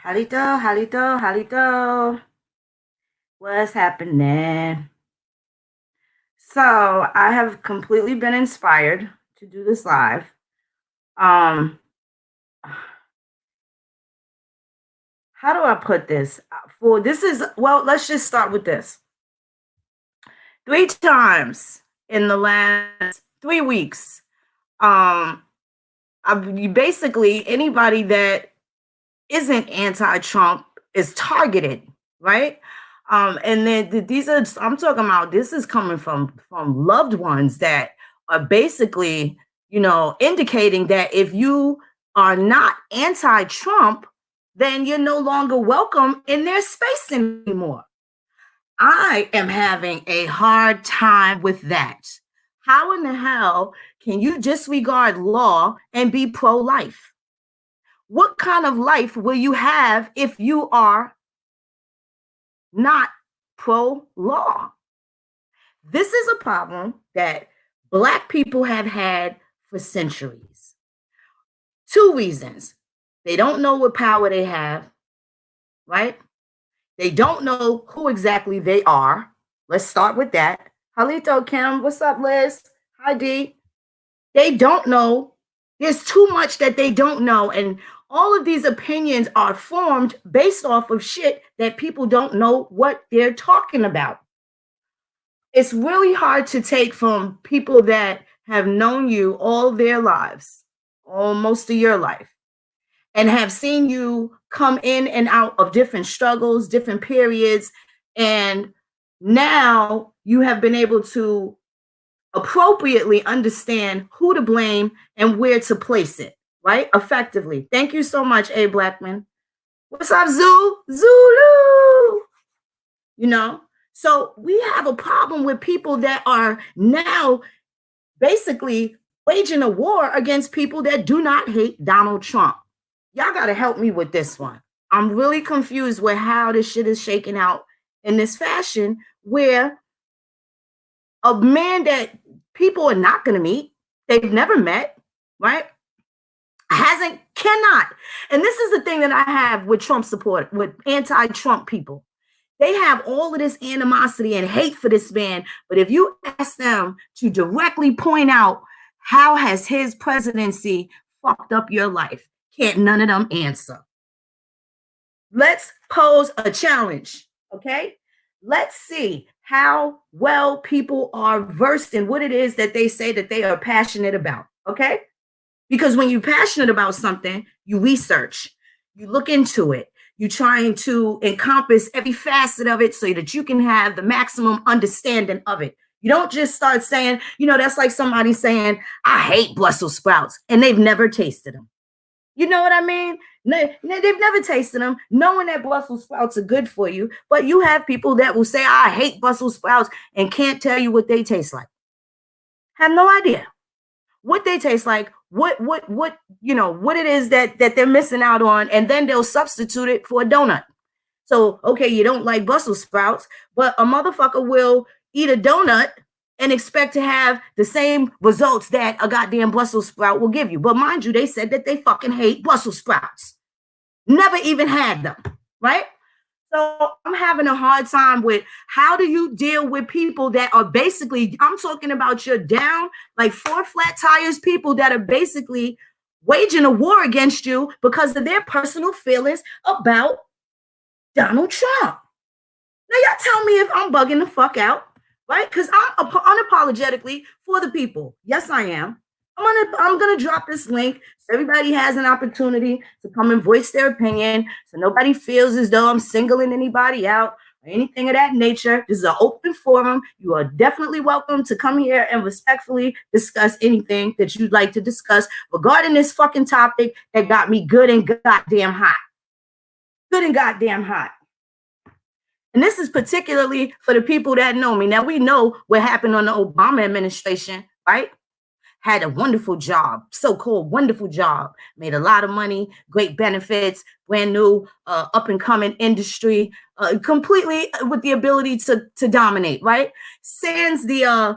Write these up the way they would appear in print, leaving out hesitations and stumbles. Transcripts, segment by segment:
Halito, Halito, Halito. What's happening? So I have completely been inspired to do this live. Um, how do I put this? For this is well, let's just start with this. 3 times in the last 3 weeks, basically anybody that isn't anti-Trump is targeted, right? And then these are I'm talking about this is coming from loved ones that are basically, indicating that if you are not anti-Trump, then you're no longer welcome in their space anymore. I am having a hard time with that. How in the hell can you disregard law and be pro-life? What kind of life will you have if you are not pro law? This is a problem that Black people have had for centuries. 2 reasons. They don't know what power they have, right? They don't know who exactly they are. Let's start with that. Halito, Kim, what's up, Liz? Hi, D. They don't know. There's too much that they don't know. And all of these opinions are formed based off of shit that people don't know what they're talking about. It's really hard to take from people that have known you all their lives, almost of your life, and have seen you come in and out of different struggles, different periods. And now you have been able to appropriately understand who to blame and where to place it, right? Effectively. Thank you so much, A. Blackman. What's up, Zulu? So we have a problem with people that are now basically waging a war against people that do not hate Donald Trump. Y'all got to help me with this one. I'm really confused with how this shit is shaking out in this fashion where a man that people are not going to meet, they've never met, right? Cannot. And this is the thing that I have with Trump support, with anti-Trump people. They have all of this animosity and hate for this man. But if you ask them to directly point out how has his presidency fucked up your life, can't none of them answer. Let's pose a challenge, okay? Let's see how well people are versed in what it is that they say that they are passionate about, okay? Because when you're passionate about something, you research, you look into it, you're trying to encompass every facet of it so that you can have the maximum understanding of it. You don't just start saying, that's like somebody saying, I hate Brussels sprouts, and they've never tasted them. You know what I mean? They've never tasted them, knowing that Brussels sprouts are good for you. But you have people that will say, I hate Brussels sprouts, and can't tell you what they taste like. Have no idea what they taste like, what it is that they're missing out on, and then they'll substitute it for a donut. So, okay, you don't like Brussels sprouts, but a motherfucker will eat a donut and expect to have the same results that a goddamn Brussels sprout will give you. But mind you, they said that they fucking hate Brussels sprouts. Never even had them, right? So I'm having a hard time with how do you deal with people that are basically, I'm talking about you're down like 4 flat tires people that are basically waging a war against you because of their personal feelings about Donald Trump. Now y'all tell me if I'm bugging the fuck out, right? Because I'm unapologetically for the people. Yes, I am. I'm gonna drop this link so everybody has an opportunity to come and voice their opinion, so nobody feels as though I'm singling anybody out or anything of that nature. This is an open forum. You are definitely welcome to come here and respectfully discuss anything that you'd like to discuss regarding this fucking topic that got me good and goddamn hot. Good and goddamn hot. And this is particularly for the people that know me. Now, we know what happened on the Obama administration, right? Had a wonderful job, so-called wonderful job, made a lot of money, great benefits, brand new up-and-coming industry, completely with the ability to dominate, right? Sans the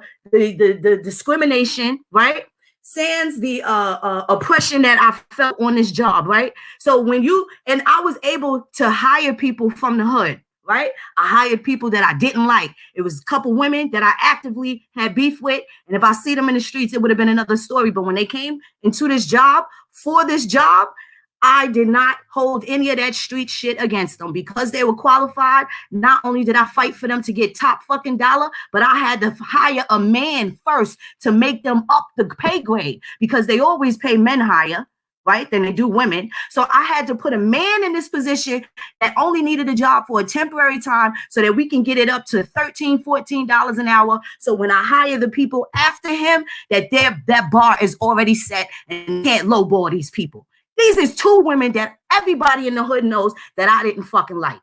discrimination, right? sans the oppression that I felt on this job, right? So when you and I was able to hire people from the hood, right? I hired people that I didn't like. It was a couple women that I actively had beef with, and if I see them in the streets, it would have been another story. But when they came into this job for this job, I did not hold any of that street shit against them because they were qualified. Not only did I fight for them to get top fucking dollar, but I had to hire a man first to make them up the pay grade because they always pay men higher, right, than they do women. So I had to put a man in this position that only needed a job for a temporary time so that we can get it up to $13, $14 an hour. So when I hire the people after him, that bar is already set and can't lowball these people. These is two women that everybody in the hood knows that I didn't fucking like.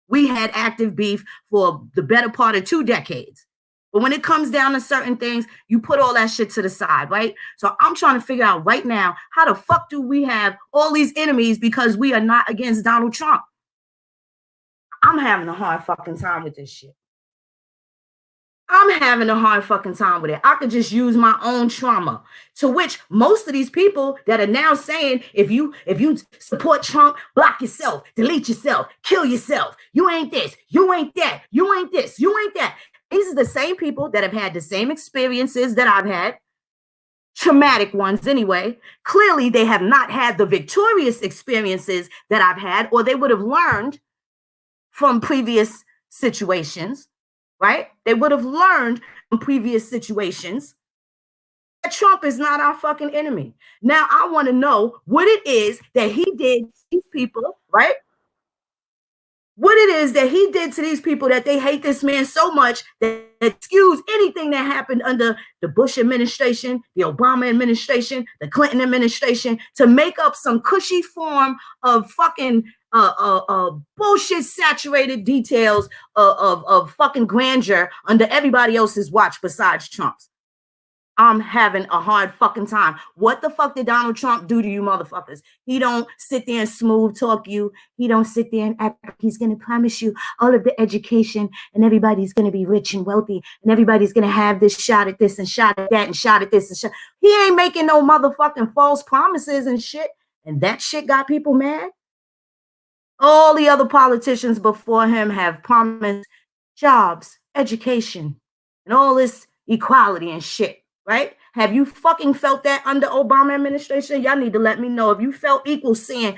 We had active beef for the better part of 2 decades. But when it comes down to certain things, you put all that shit to the side, right? So I'm trying to figure out right now, how the fuck do we have all these enemies because we are not against Donald Trump? I'm having a hard fucking time with this shit. I'm having a hard fucking time with it. I could just use my own trauma, to which most of these people that are now saying, if you support Trump, block yourself, delete yourself, kill yourself. You ain't this, you ain't that, you ain't this, you ain't that. These are the same people that have had the same experiences that I've had, traumatic ones anyway. Clearly, they have not had the victorious experiences that I've had, or they would have learned from previous situations. Right? They would have learned from previous situations that Trump is not our fucking enemy. Now, I want to know what it is that he did to these people, right? What it is that he did to these people that they hate this man so much that excuse anything that happened under the Bush administration, the Obama administration, the Clinton administration, to make up some cushy form of fucking bullshit saturated details of fucking grandeur under everybody else's watch besides Trump's. I'm having a hard fucking time. What the fuck did Donald Trump do to you motherfuckers? He don't sit there and smooth talk you. He don't sit there and act like he's going to promise you all of the education and everybody's going to be rich and wealthy and everybody's going to have this shot at this and shot at that and shot at this and shot. He ain't making no motherfucking false promises and shit. And that shit got people mad. All the other politicians before him have promised jobs, education, and all this equality and shit. Right? Have you fucking felt that under Obama administration? Y'all need to let me know if you felt equal seeing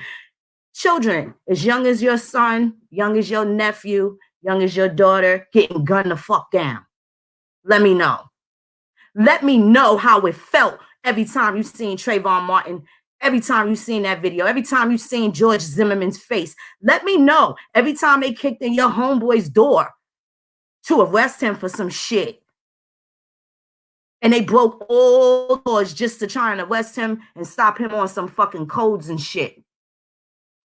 children as young as your son, young as your nephew, young as your daughter getting gunned the fuck down. Let me know. Let me know how it felt every time you seen Trayvon Martin, every time you seen that video, every time you seen George Zimmerman's face. Let me know every time they kicked in your homeboy's door to arrest him for some shit. And they broke all laws just to try and arrest him and stop him on some fucking codes and shit.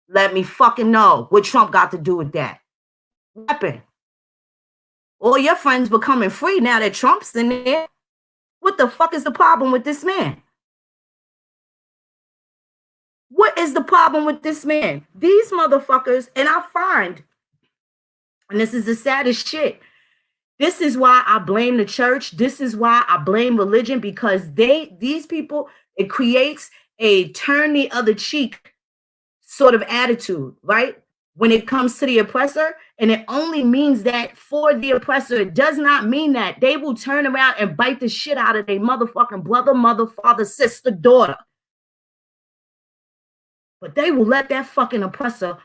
Let me fucking know what Trump got to do with that. What happened? All your friends becoming free now that Trump's in there. What the fuck is the problem with this man? What is the problem with this man? These motherfuckers, and I find, and this is the saddest shit, this is why I blame the church. This is why I blame religion, because these people, it creates a turn the other cheek sort of attitude, right? When it comes to the oppressor, and it only means that for the oppressor. It does not mean that they will turn around and bite the shit out of their motherfucking brother, mother, father, sister, daughter. But they will let that fucking oppressor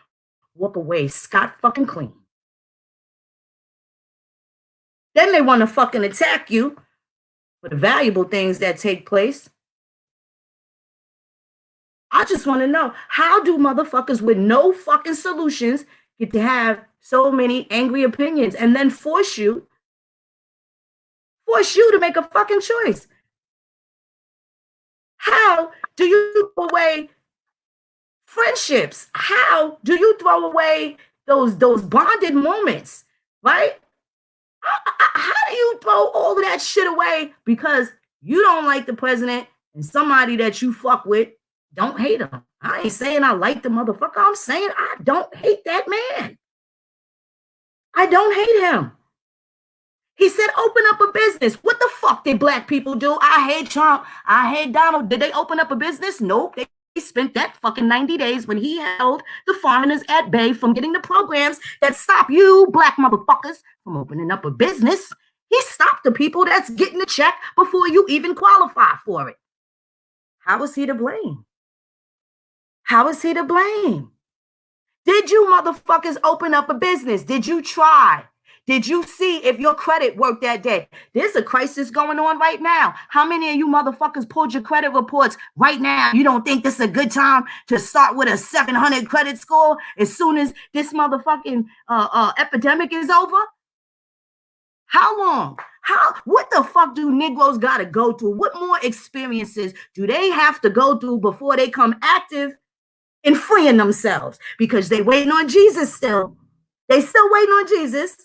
walk away scot fucking clean. Then they want to fucking attack you for the valuable things that take place. I just want to know, how do motherfuckers with no fucking solutions get to have so many angry opinions and then force you to make a fucking choice? How do you throw away friendships? How do you throw away those bonded moments, right? How do you throw all of that shit away because you don't like the president and somebody that you fuck with don't hate him? I ain't saying I like the motherfucker. I'm saying I don't hate that man. I don't hate him. He said, open up a business. What the fuck did black people do? I hate Trump. I hate Donald. Did they open up a business? Nope. They spent that fucking 90 days when he held the foreigners at bay from getting the programs that stop you black motherfuckers from opening up a business. He stopped the people that's getting the check before you even qualify for it. How is he to blame? How is he to blame? Did you motherfuckers open up a business? Did you try? Did you see if your credit worked that day? There's a crisis going on right now. How many of you motherfuckers pulled your credit reports right now? You don't think this is a good time to start with a 700 credit score as soon as this motherfucking epidemic is over? How long? What the fuck do Negroes got to go through? What more experiences do they have to go through before they come active in freeing themselves? Because they waiting on Jesus still. They still waiting on Jesus.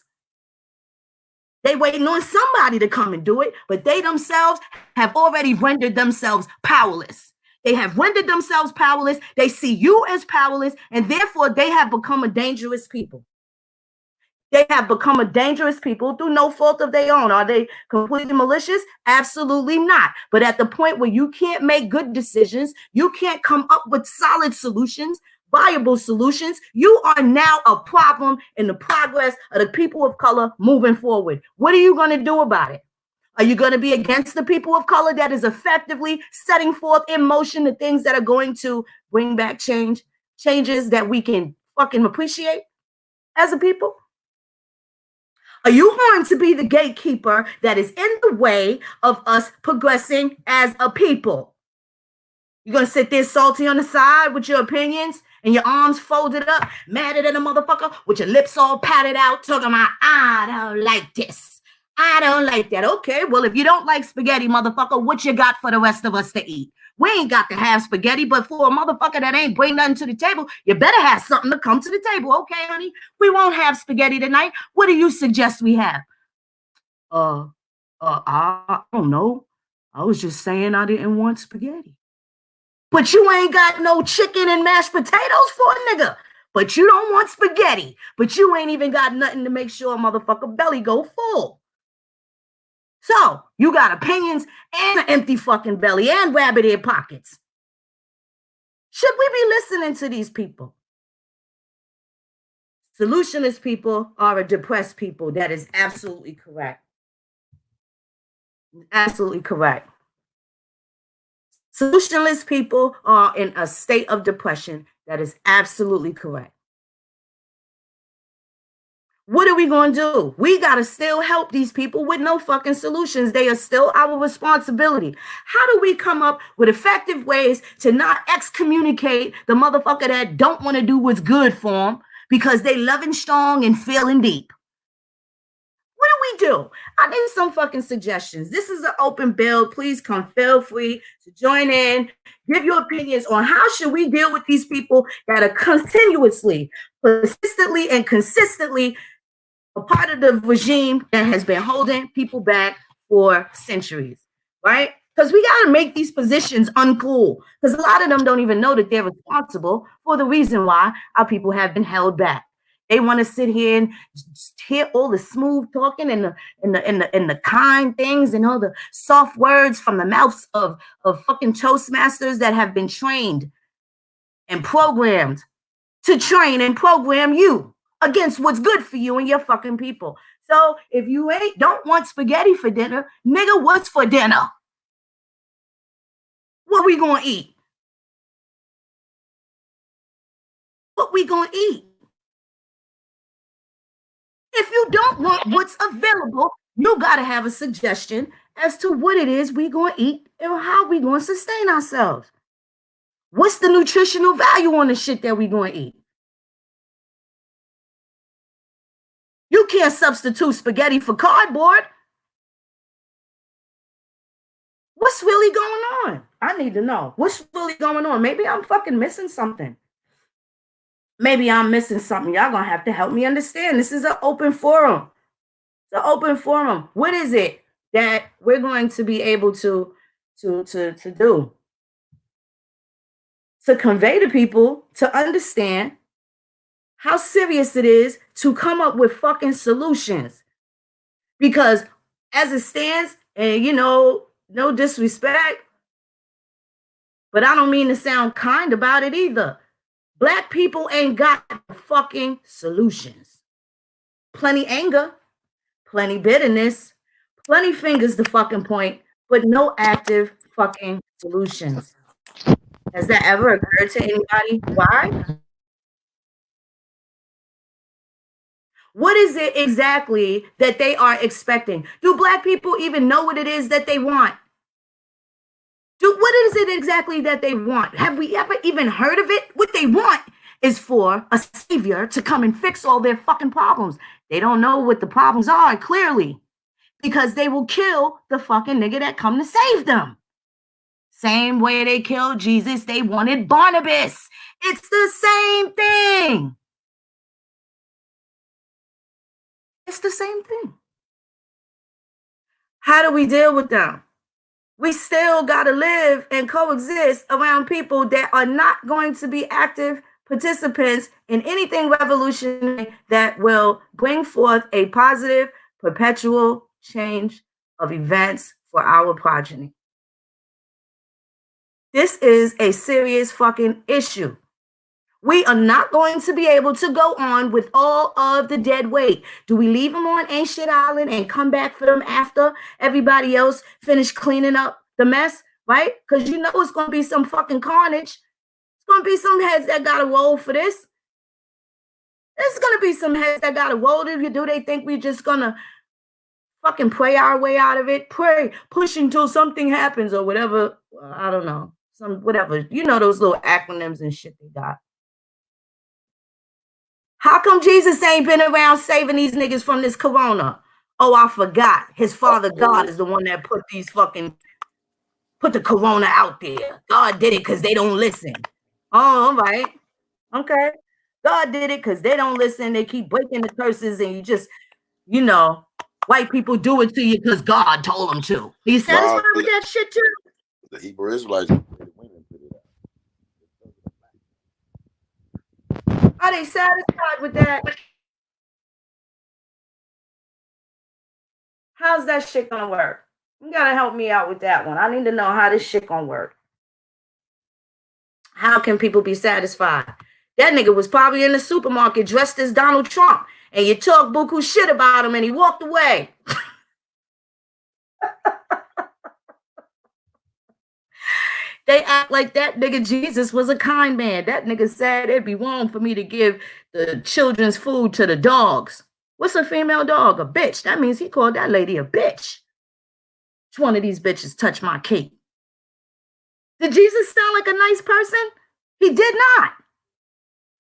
They waiting on somebody to come and do it, but they themselves have already rendered themselves powerless. They have rendered themselves powerless. They see you as powerless, and therefore they have become a dangerous people. They have become a dangerous people through no fault of their own. Are they completely malicious? Absolutely not. But at the point where you can't make good decisions, you can't come up with solid solutions, viable solutions, you are now a problem in the progress of the people of color moving forward. What are you going to do about it? Are you going to be against the people of color that is effectively setting forth in motion the things that are going to bring back changes that we can fucking appreciate as a people? Are you going to be the gatekeeper that is in the way of us progressing as a people? You're going to sit there salty on the side with your opinions and your arms folded up, madder than a motherfucker, with your lips all patted out, talking about, I don't like this. I don't like that. Okay, well, if you don't like spaghetti, motherfucker, what you got for the rest of us to eat? We ain't got to have spaghetti, but for a motherfucker that ain't bring nothing to the table, you better have something to come to the table. Okay, honey, we won't have spaghetti tonight. What do you suggest we have? I don't know. I was just saying I didn't want spaghetti. But you ain't got no chicken and mashed potatoes for a nigga. But you don't want spaghetti. But you ain't even got nothing to make sure a motherfucker belly go full. So you got opinions and an empty fucking belly and rabbit ear pockets. Should we be listening to these people? Solutionless people are a depressed people. That is absolutely correct. Absolutely correct. Solutionless people are in a state of depression. That is absolutely correct. What are we going to do? We got to still help these people with no fucking solutions. They are still our responsibility. How do we come up with effective ways to not excommunicate the motherfucker that don't want to do what's good for them because they loving strong and feeling deep? What do we do? I need some fucking suggestions. This is an open build. Please come feel free to join in. Give your opinions on how should we deal with these people that are continuously, persistently, and consistently a part of the regime that has been holding people back for centuries, right? Because we got to make these positions uncool, because a lot of them don't even know that they're responsible for the reason why our people have been held back. They want to sit here and hear all the smooth talking and the kind things and all the soft words from the mouths of fucking Toastmasters that have been trained and programmed to train and program you against what's good for you and your fucking people. So if you don't want spaghetti for dinner, nigga, what's for dinner? What we gonna eat? What we gonna eat? If you don't want what's available, you gotta have a suggestion as to what it is we gonna eat and how we gonna sustain ourselves. What's the nutritional value on the shit that we gonna eat? You can't substitute spaghetti for cardboard. What's really going on? I need to know. What's really going on? Maybe I'm fucking missing something. Maybe I'm missing something. Y'all gonna have to help me understand. This is an open forum. It's an open forum. What is it that we're going to be able to do? To convey to people to understand how serious it is to come up with fucking solutions. Because as it stands, and no disrespect, but I don't mean to sound kind about it either. Black people ain't got fucking solutions. Plenty anger, plenty bitterness, plenty fingers to fucking point, but no active fucking solutions. Has that ever occurred to anybody? Why? What is it exactly that they are expecting? Do Black people even know what it is that they want? What is it exactly that they want? Have we ever even heard of it? What they want is for a savior to come and fix all their fucking problems. They don't know what the problems are, clearly, because they will kill the fucking nigga that come to save them. Same way they killed Jesus, they wanted Barnabas. It's the same thing. It's the same thing. How do we deal with them? We still got to live and coexist around people that are not going to be active participants in anything revolutionary that will bring forth a positive, perpetual change of events for our progeny. This is a serious fucking issue. We are not going to be able to go on with all of the dead weight. Do we leave them on Ancient Island and come back for them after everybody else finish cleaning up the mess, right? Because it's going to be some fucking carnage. It's going to be some heads that got to roll for this. There's going to be some heads that got to roll. Do they think we're just going to fucking pray our way out of it? Pray, push until something happens or whatever. I don't know. Whatever. Those little acronyms and shit they got. How come Jesus ain't been around saving these niggas from this corona? Oh, I forgot. His father God is the one that put the corona out there. God did it because they don't listen. Oh, all right. Okay. God did it because they don't listen. They keep breaking the curses and you just, white people do it to you because God told them to. Are you satisfied with that shit too? The Hebrew Israelites. Are they satisfied with that? How's that shit gonna work? You gotta help me out with that one. I need to know how this shit gonna work. How can people be satisfied? That nigga was probably in the supermarket dressed as Donald Trump, and you talk buku shit about him, and he walked away. They act like that nigga Jesus was a kind man. That nigga said it'd be wrong for me to give the children's food to the dogs. What's a female dog? A bitch. That means he called that lady a bitch. Which one of these bitches touched my cake? Did Jesus sound like a nice person? He did not.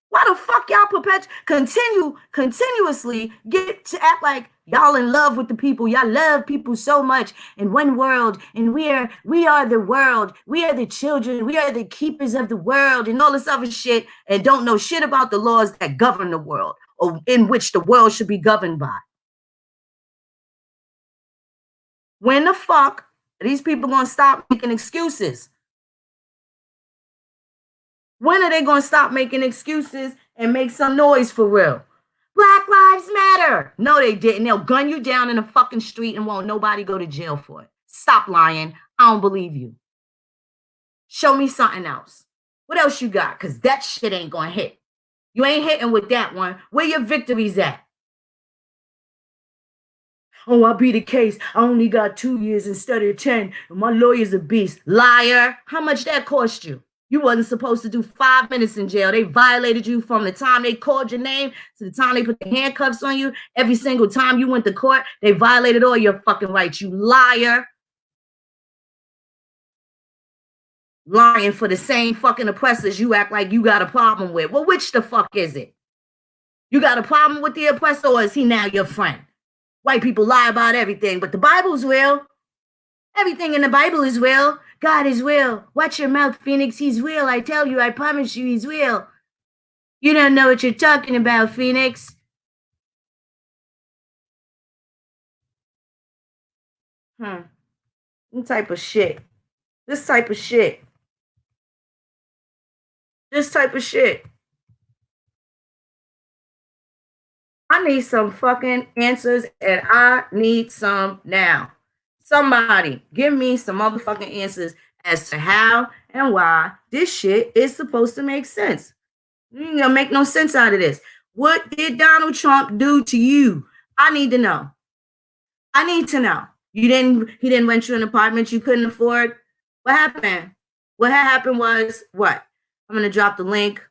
Why the fuck y'all continuously get to act like y'all in love with the people? Y'all love people so much in one world, and we are the world. We are the children. We are the keepers of the world, and all this other shit, and don't know shit about the laws that govern the world or in which the world should be governed by. When the fuck are these people gonna stop making excuses? When are they going to stop making excuses and make some noise for real? Black Lives Matter. No, they didn't. They'll gun you down in the fucking street and won't nobody go to jail for it. Stop lying. I don't believe you. Show me something else. What else you got? Because that shit ain't going to hit. You ain't hitting with that one. Where your victories at? Oh, I'll be the case. I only got 2 years instead of 10. And my lawyer's a beast. Liar. How much that cost you? You wasn't supposed to do 5 minutes in jail. They violated you from the time they called your name to the time they put the handcuffs on you. Every single time you went to court, they violated all your fucking rights. You liar. Lying for the same fucking oppressors you act like you got a problem with. Well, which the fuck is it? You got a problem with the oppressor, or is he now your friend? White people lie about everything, but the Bible's real. Everything in the Bible is real. God is real. Watch your mouth, Phoenix. He's real. I tell you, I promise you, he's real. You don't know what you're talking about, Phoenix. This type of shit. This type of shit. This type of shit. I need some fucking answers, and I need some now. Somebody give me some motherfucking answers as to how and why this shit is supposed to make sense. You ain't gonna make no sense out of this. What did Donald Trump do to you? I need to know. I need to know. He didn't rent you an apartment you couldn't afford. What happened? What happened was what? I'm gonna drop the link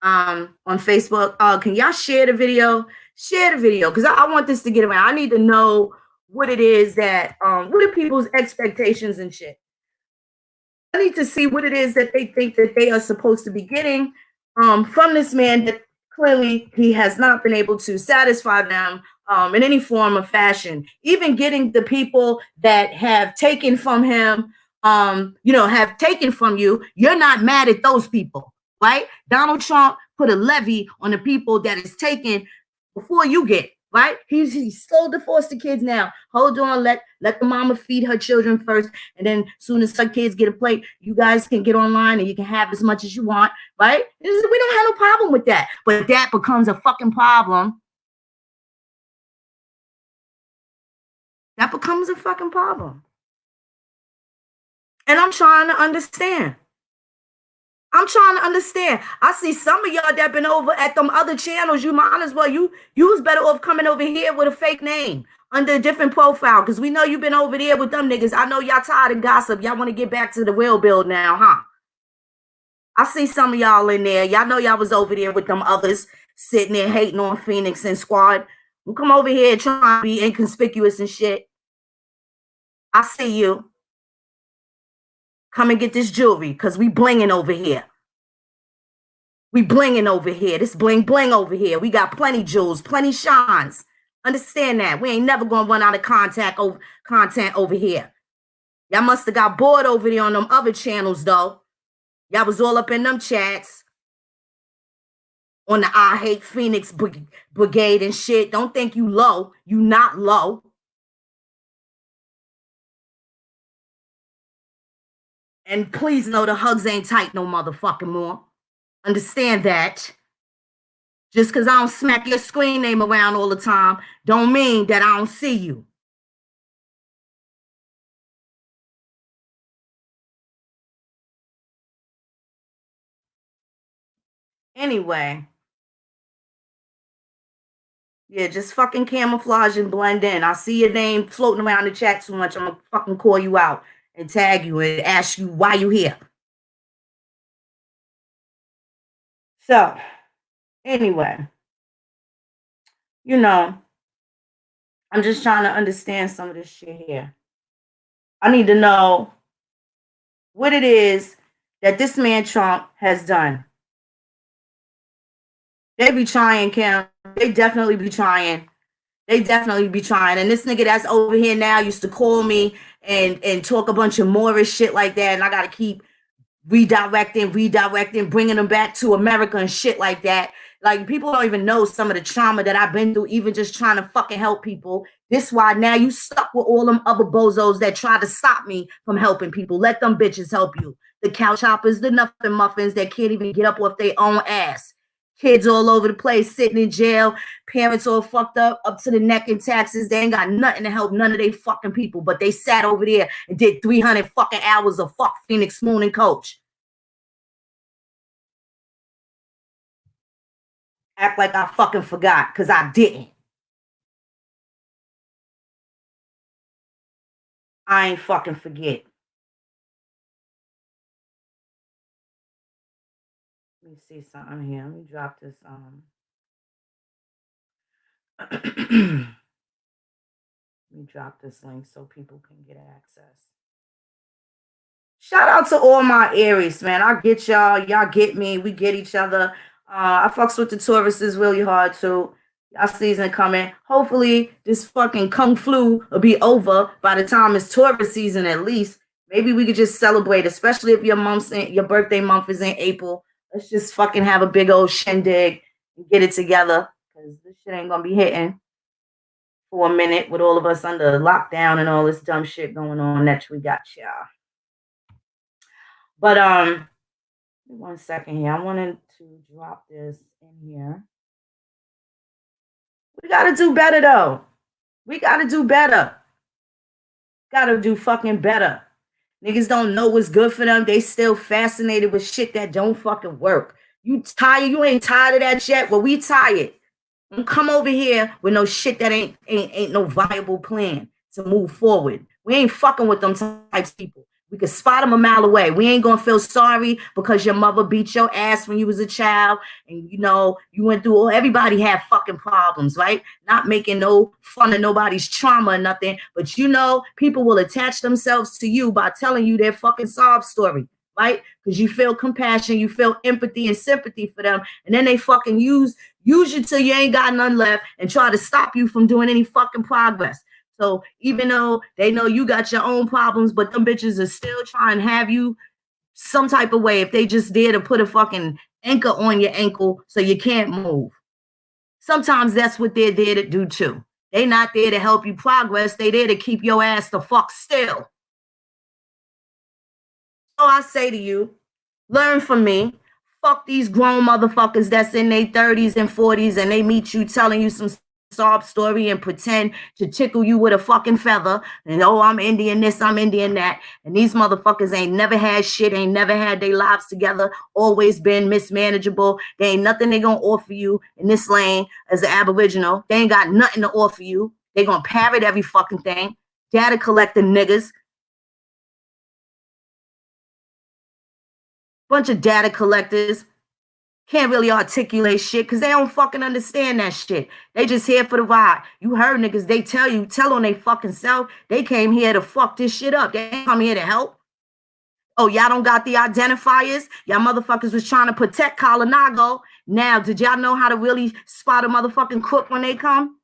on Facebook. Can y'all share the video? Share the video because I want this to get around. I need to know what it is that what are people's expectations and shit. I need to see what it is that they think that they are supposed to be getting from this man that clearly he has not been able to satisfy them in any form of fashion. Even getting the people that have taken from him, have taken from you, you're not mad at those people, right? Donald Trump put a levy on the people that is taken before you get right. He's so divorced the kids now. Hold on, let the mama feed her children first, and then soon as her kids get a plate, you guys can get online and you can have as much as you want, right? We don't have no problem with that, but that becomes a fucking problem. That becomes a fucking problem, and I'm trying to understand. I see some of y'all that been over at them other channels. You might as well, you was better off coming over here with a fake name under a different profile, because we know you've been over there with them niggas. I know y'all tired of gossip. Y'all want to get back to the real build now, huh? I see some of y'all in there. Y'all know y'all was over there with them others sitting there hating on Phoenix and Squad. You come over here trying to be inconspicuous and shit. I see you. Come and get this jewelry, because we blinging over here. We blinging over here. This bling bling over here. We got plenty jewels, plenty shines. Understand that. We ain't never gonna run out of content over here. Y'all must have got bored over there on them other channels, though. Y'all was all up in them chats on the I Hate Phoenix Brigade and shit. Don't think you low. You not low. And please know the hugs ain't tight no motherfucking more. Understand that. Just because I don't smack your screen name around all the time don't mean that I don't see you. Anyway. Yeah, just fucking camouflage and blend in. I see your name floating around the chat too much. I'm gonna fucking call you out and tag you and ask you why you here. So, anyway, I'm just trying to understand some of this shit here. I need to know what it is that this man Trump has done. They be trying, Kim. They definitely be trying. And this nigga that's over here now used to call me and talk a bunch of Moorish shit like that. And I got to keep redirecting, bringing them back to America and shit like that. Like, people don't even know some of the trauma that I've been through, even just trying to fucking help people. This why now you stuck with all them other bozos that try to stop me from helping people. Let them bitches help you. The couch hoppers, the nothing muffins that can't even get up off their own ass. Kids all over the place, sitting in jail. Parents all fucked up to the neck in taxes. They ain't got nothing to help none of they fucking people. But they sat over there and did 300 fucking hours of fuck Phoenix Moon and Coach. Act like I fucking forgot, because I didn't. I ain't fucking forget. Let me see something here. Let me drop this let me drop this link so people can get access. Shout out to all my Aries, man. I get y'all. Y'all get me. We get each other. I fucks with the Tauruses really hard too. Y'all season coming. Hopefully this fucking Kung Flu will be over by the time it's Taurus season at least. Maybe we could just celebrate, especially if your birthday month is in April. Let's just fucking have a big old shindig and get it together, because this shit ain't gonna be hitting for a minute with all of us under lockdown and all this dumb shit going on that we got, y'all. But 1 second here. I wanted to drop this in here. We gotta do better though. We gotta do better. Gotta do fucking better. Niggas don't know what's good for them. They still fascinated with shit that don't fucking work. You tired? You ain't tired of that shit? Well, we tired. Don't come over here with no shit that ain't no viable plan to move forward. We ain't fucking with them types of people. We could spot them a mile away. We ain't gonna feel sorry because your mother beat your ass when you was a child, and you went through all. Everybody had fucking problems, right? Not making no fun of nobody's trauma or nothing, but people will attach themselves to you by telling you their fucking sob story, right? Because you feel compassion, you feel empathy and sympathy for them, and then they fucking use you till you ain't got none left and try to stop you from doing any fucking progress. So even though they know you got your own problems, but them bitches are still trying to have you some type of way if they just dare to put a fucking anchor on your ankle so you can't move. Sometimes that's what they're there to do too. They not there to help you progress. They there to keep your ass the fuck still. So I say to you, learn from me. Fuck these grown motherfuckers that's in their 30s and 40s and they meet you telling you some sob story and pretend to tickle you with a fucking feather and I'm Indian this, I'm Indian that, and these motherfuckers ain't never had shit, ain't never had their lives together, always been mismanageable. They ain't nothing they gonna offer you in this lane as an Aboriginal. They ain't got nothing to offer you. They gonna parrot every fucking thing. Data collecting niggas. Bunch of data collectors. Can't really articulate shit because they don't fucking understand that shit. They just here for the ride. You heard niggas, they tell on they fucking self. They came here to fuck this shit up. They ain't come here to help. Oh, y'all don't got the identifiers? Y'all motherfuckers was trying to protect Colinago. Now, did y'all know how to really spot a motherfucking crook when they come?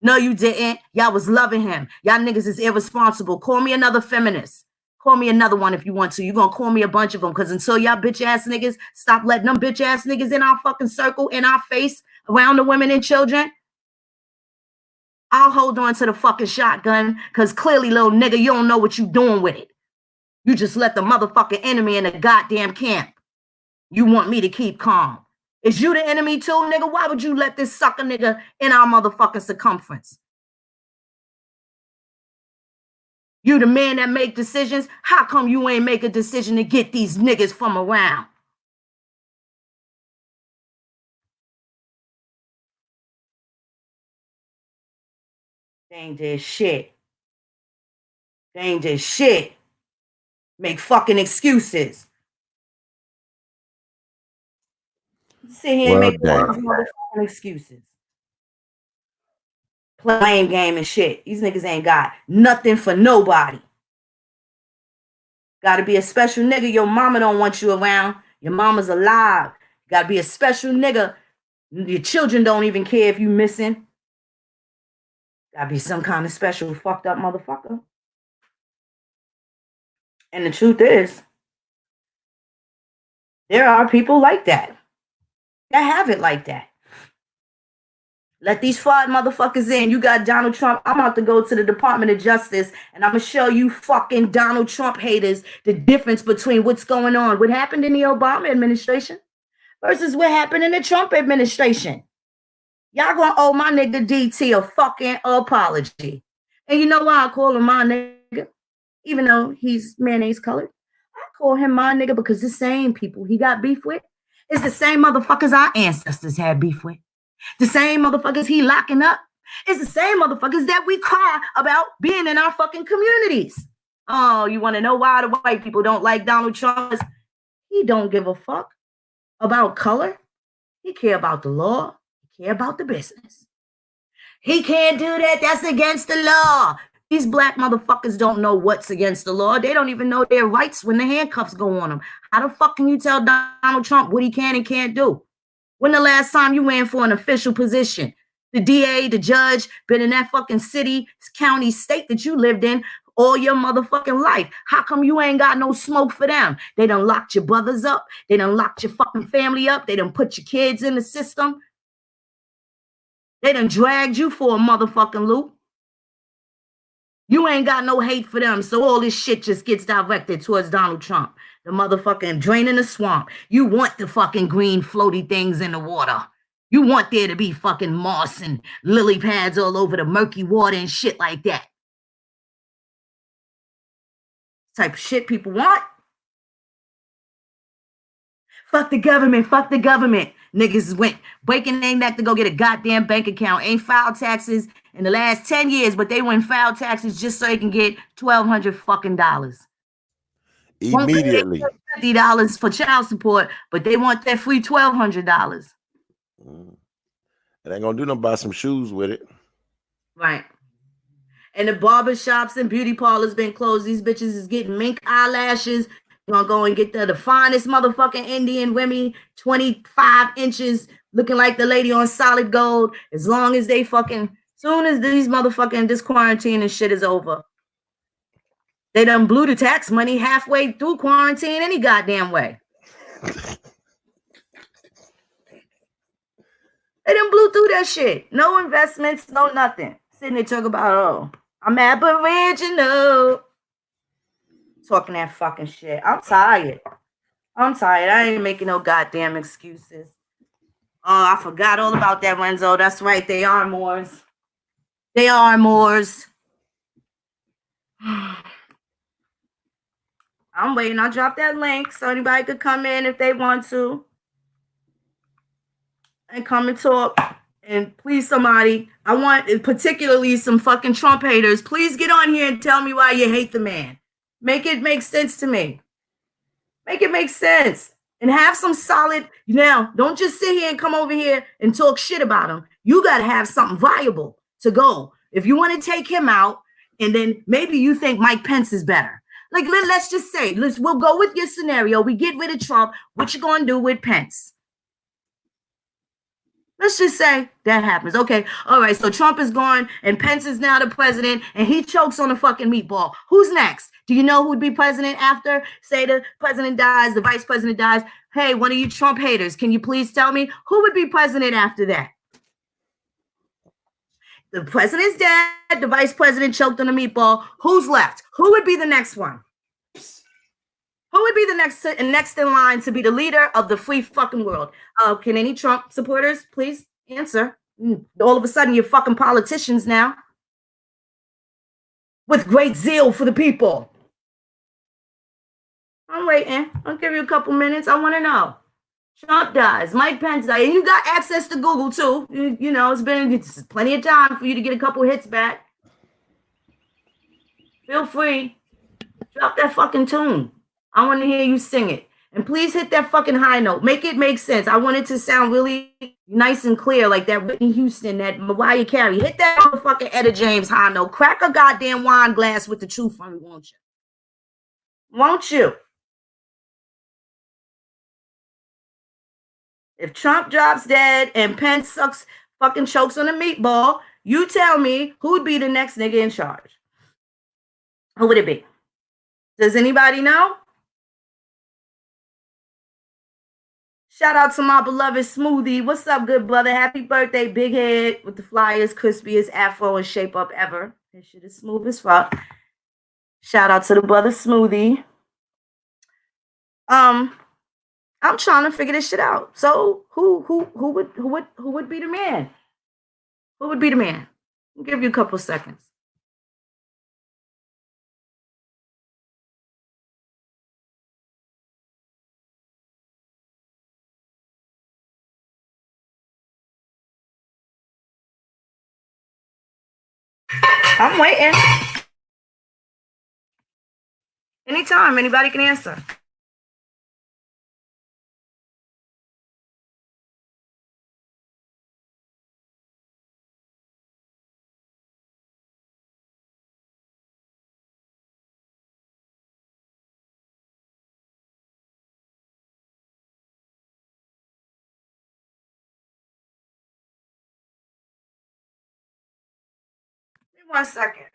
No, you didn't. Y'all was loving him. Y'all niggas is irresponsible. Call me another feminist. Call me another one if you want to. You're going to call me a bunch of them because until y'all bitch ass niggas stop letting them bitch ass niggas in our fucking circle, in our face, around the women and children, I'll hold on to the fucking shotgun because clearly, little nigga, you don't know what you doing with it. You just let the motherfucking enemy in the goddamn camp. You want me to keep calm. Is you the enemy too, nigga? Why would you let this sucker nigga in our motherfucking circumference? You the man that make decisions. How come you ain't make a decision to get these niggas from around? They ain't did shit. They ain't did shit. Make fucking excuses. Sit here and Well, make all these motherfucking excuses. Play blame game and shit. These niggas ain't got nothing for nobody. Gotta be a special nigga. Your mama don't want you around. Your mama's alive. Gotta be a special nigga. Your children don't even care if you missing. Gotta be some kind of special fucked up motherfucker. And the truth is, there are people like that have it like that. Let these fraud motherfuckers in. You got Donald Trump. I'm about to go to the Department of Justice and I'm going to show you fucking Donald Trump haters the difference between what's going on, what happened in the Obama administration versus what happened in the Trump administration. Y'all going to owe my nigga DT a fucking apology. And you know why I call him my nigga? Even though he's mayonnaise colored. I call him my nigga because the same people he got beef with is the same motherfuckers our ancestors had beef with. The same motherfuckers he locking up is the same motherfuckers that we cry about being in our fucking communities. Oh, you want to know why the white people don't like Donald Trump? He don't give a fuck about color. He care about the law. He care about the business. He can't do that. That's against the law. These black motherfuckers don't know what's against the law. They don't even know their rights when the handcuffs go on them. How the fuck can you tell Donald Trump what he can and can't do? When the last time you ran for an official position? The DA, the judge, been in that fucking city, county, state that you lived in all your motherfucking life. How come you ain't got no smoke for them? They done locked your brothers up. They done locked your fucking family up. They done put your kids in the system. They done dragged you for a motherfucking loop. You ain't got no hate for them, so all this shit just gets directed towards Donald Trump. The motherfucking draining the swamp. You want the fucking green floaty things in the water. You want there to be fucking moss and lily pads all over the murky water and shit like that. Type of shit people want. Fuck the government. Fuck the government. Niggas went breaking their neck to go get a goddamn bank account. Ain't filed taxes in the last 10 years, but they went filed taxes just so they can get $1,200 fucking dollars. Immediately. $50 for child support, but they want that free $1,200. It ain't gonna do nothing, buy some shoes with it. Right. And the barbershops and beauty parlors been closed. These bitches is getting mink eyelashes. Gonna go and get the finest motherfucking Indian women, 25 inches, looking like the lady on Solid Gold. As long as they fucking, soon as these motherfucking, this quarantine and shit is over, they done blew the tax money halfway through quarantine any goddamn way. They done blew through that shit. No investments, no nothing. Sitting there talking about, oh, I'm Aboriginal. Talking that fucking shit. I'm tired. I ain't making no goddamn excuses. Oh, I forgot all about that, Renzo. That's right. They are Moors. They are Moors. I'm waiting. I'll drop that link so anybody could come in if they want to. And come and talk. And please, somebody, I want particularly some fucking Trump haters. Please get on here and tell me why you hate the man. Make it make sense to me. Make it make sense. And have some solid, now, don't just sit here and come over here and talk shit about him. You got to have something viable to go. If you want to take him out, and then maybe you think Mike Pence is better. Like, let's just say, we'll go with your scenario. We get rid of Trump. What you going to do with Pence? Let's just say that happens. Okay. All right. So Trump is gone and Pence is now the president and he chokes on a fucking meatball. Who's next? Do you know who would be president after? Say the president dies, the vice president dies. Hey, one of you Trump haters, can you please tell me who would be president after that? The president's dead. The vice president choked on a meatball. Who's left? Who would be the next one? Who would be the next in line to be the leader of the free fucking world? Can any Trump supporters please answer? All of a sudden, you're fucking politicians now with great zeal for the people. I'm waiting. I'll give you a couple minutes. I want to know. Trump dies. Mike Pence dies. And you got access to Google, too. You know, it's plenty of time for you to get a couple hits back. Feel free. Drop that fucking tune. I want to hear you sing it. And please hit that fucking high note. Make it make sense. I want it to sound really nice and clear, like that Whitney Houston, that Mariah Carey. Hit that motherfucking Etta James high note. Crack a goddamn wine glass with the truth on it, won't you? Won't you? If Trump drops dead and Pence fucking chokes on a meatball, you tell me who would be the next nigga in charge. Who would it be? Does anybody know? Shout out to my beloved Smoothie. What's up, good brother? Happy birthday, big head with the flyest, crispiest afro and shape up ever. This shit is smooth as fuck. Shout out to the brother Smoothie. I'm trying to figure this shit out. So who would be the man? Who would be the man? I'll give you a couple seconds. I'm waiting. Anytime, anybody can answer. Give me 1 second.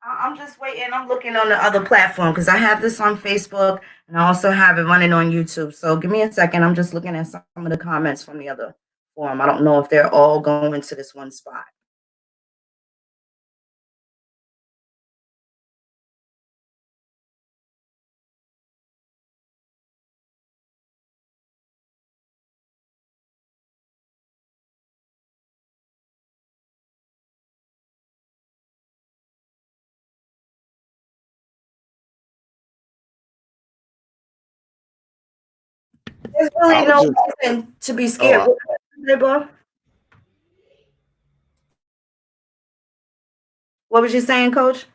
I'm just waiting. I'm looking on the other platform because I have this on Facebook and I also have it running on YouTube. So give me a second. I'm just looking at some of the comments from the other forum. I don't know if they're all going to this one spot. There's really I was no just reason to be scared. oh What was you saying, Coach?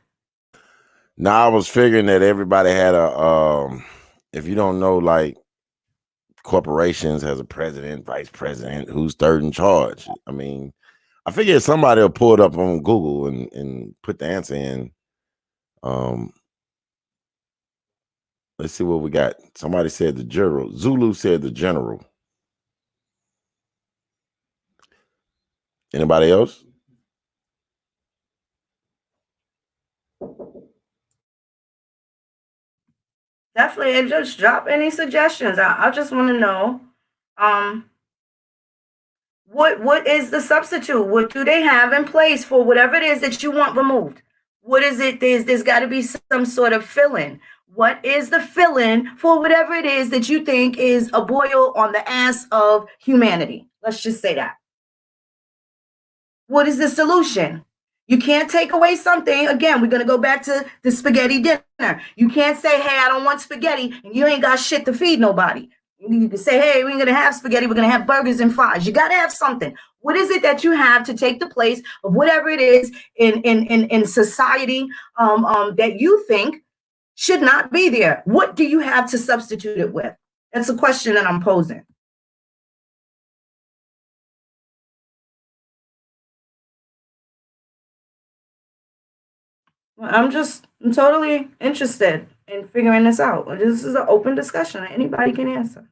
now I was figuring that everybody had a if you don't know, like corporations has a president, vice president, who's third in charge. I mean, I figured somebody will pull it up on Google and put the answer in. Um, let's see what we got. Somebody said the general. Zulu said the general. Anybody else? Definitely, and just drop any suggestions. I just want to know, um, what is the substitute? What do they have in place for whatever it is that you want removed? What is it? There's got to be some sort of fill-in. What is the fill-in for whatever it is that you think is a boil on the ass of humanity? Let's just say that. What is the solution? You can't take away something. Again, we're going to go back to the spaghetti dinner. You can't say, hey, I don't want spaghetti, and you ain't got shit to feed nobody. You can say, hey, we're going to have spaghetti. We're going to have burgers and fries. You got to have something. What is it that you have to take the place of whatever it is in society that you think should not be there? What do you have to substitute it with? That's a question that I'm posing. I'm totally interested in figuring this out. This is an open discussion. Anybody can answer.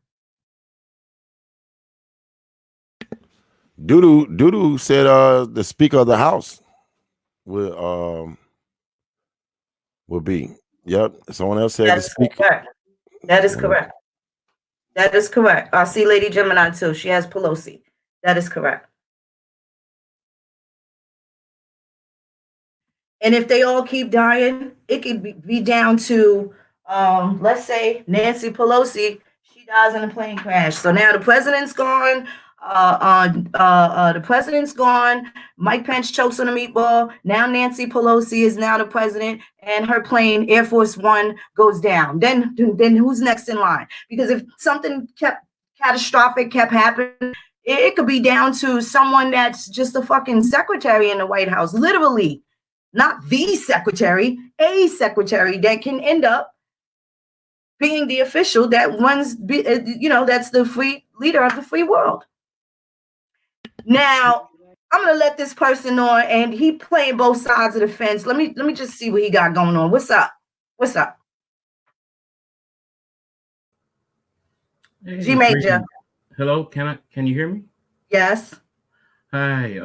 Doodoo said the Speaker of the House will be. Yep. Someone else said That the is Speaker. correct. That is correct. That is correct. I see Lady Gemini too. She has Pelosi. That is correct. And if they all keep dying, it could be down to, let's say, Nancy Pelosi. She dies in a plane crash. So now the president's gone. The president's gone. Mike Pence chokes on a meatball. Now Nancy Pelosi is now the president, and her plane, Air Force One, goes down. Then who's next in line? Because if something catastrophic kept happening, it could be down to someone that's just a fucking secretary in the White House, literally. Not the secretary, a secretary that can end up being the official that runs, that's the free leader of the free world. Now, I'm gonna let this person on, and he playing both sides of the fence. Let me just see what he got going on. What's up? What's up? Hey, G Major. Hello, can you hear me? Yes. Hi.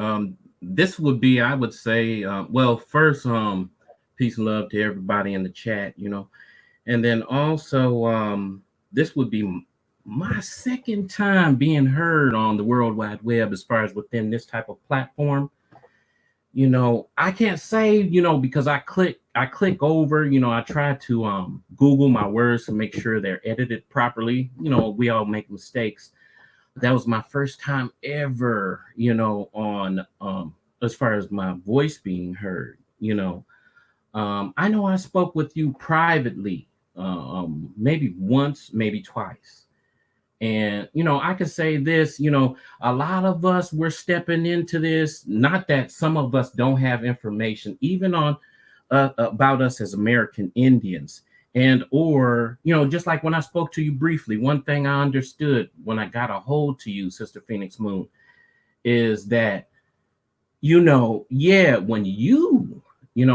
This would be, I would say, well, first, peace and love to everybody in the chat, and then also, this would be my second time being heard on the World Wide Web as far as within this type of platform. I can't say, because I click over, I try to Google my words to make sure they're edited properly. We all make mistakes. That was my first time ever, on as far as my voice being heard. I know I spoke with you privately, maybe once, maybe twice. And, I could say this, a lot of us, we're stepping into this, not that some of us don't have information, even on about us as American Indians. And, or, just like when I spoke to you briefly, one thing I understood when I got a hold to you, Sister Phoenix Moon, is that, when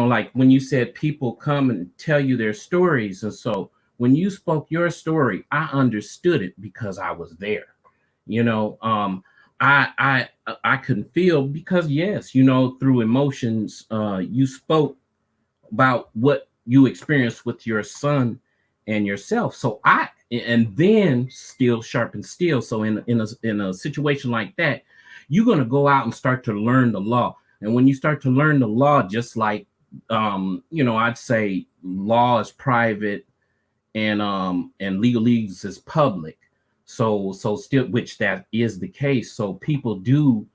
like when you said people come and tell you their stories. And so when you spoke your story, I understood it because I was there. I couldn't feel because yes, through emotions, you spoke about what you experienced with your son and yourself. So and then steel sharpens steel. So in a situation like that, you're gonna go out and start to learn the law. And when you start to learn the law, just like I'd say law is private and legalese is public. So still, which that is the case. So people do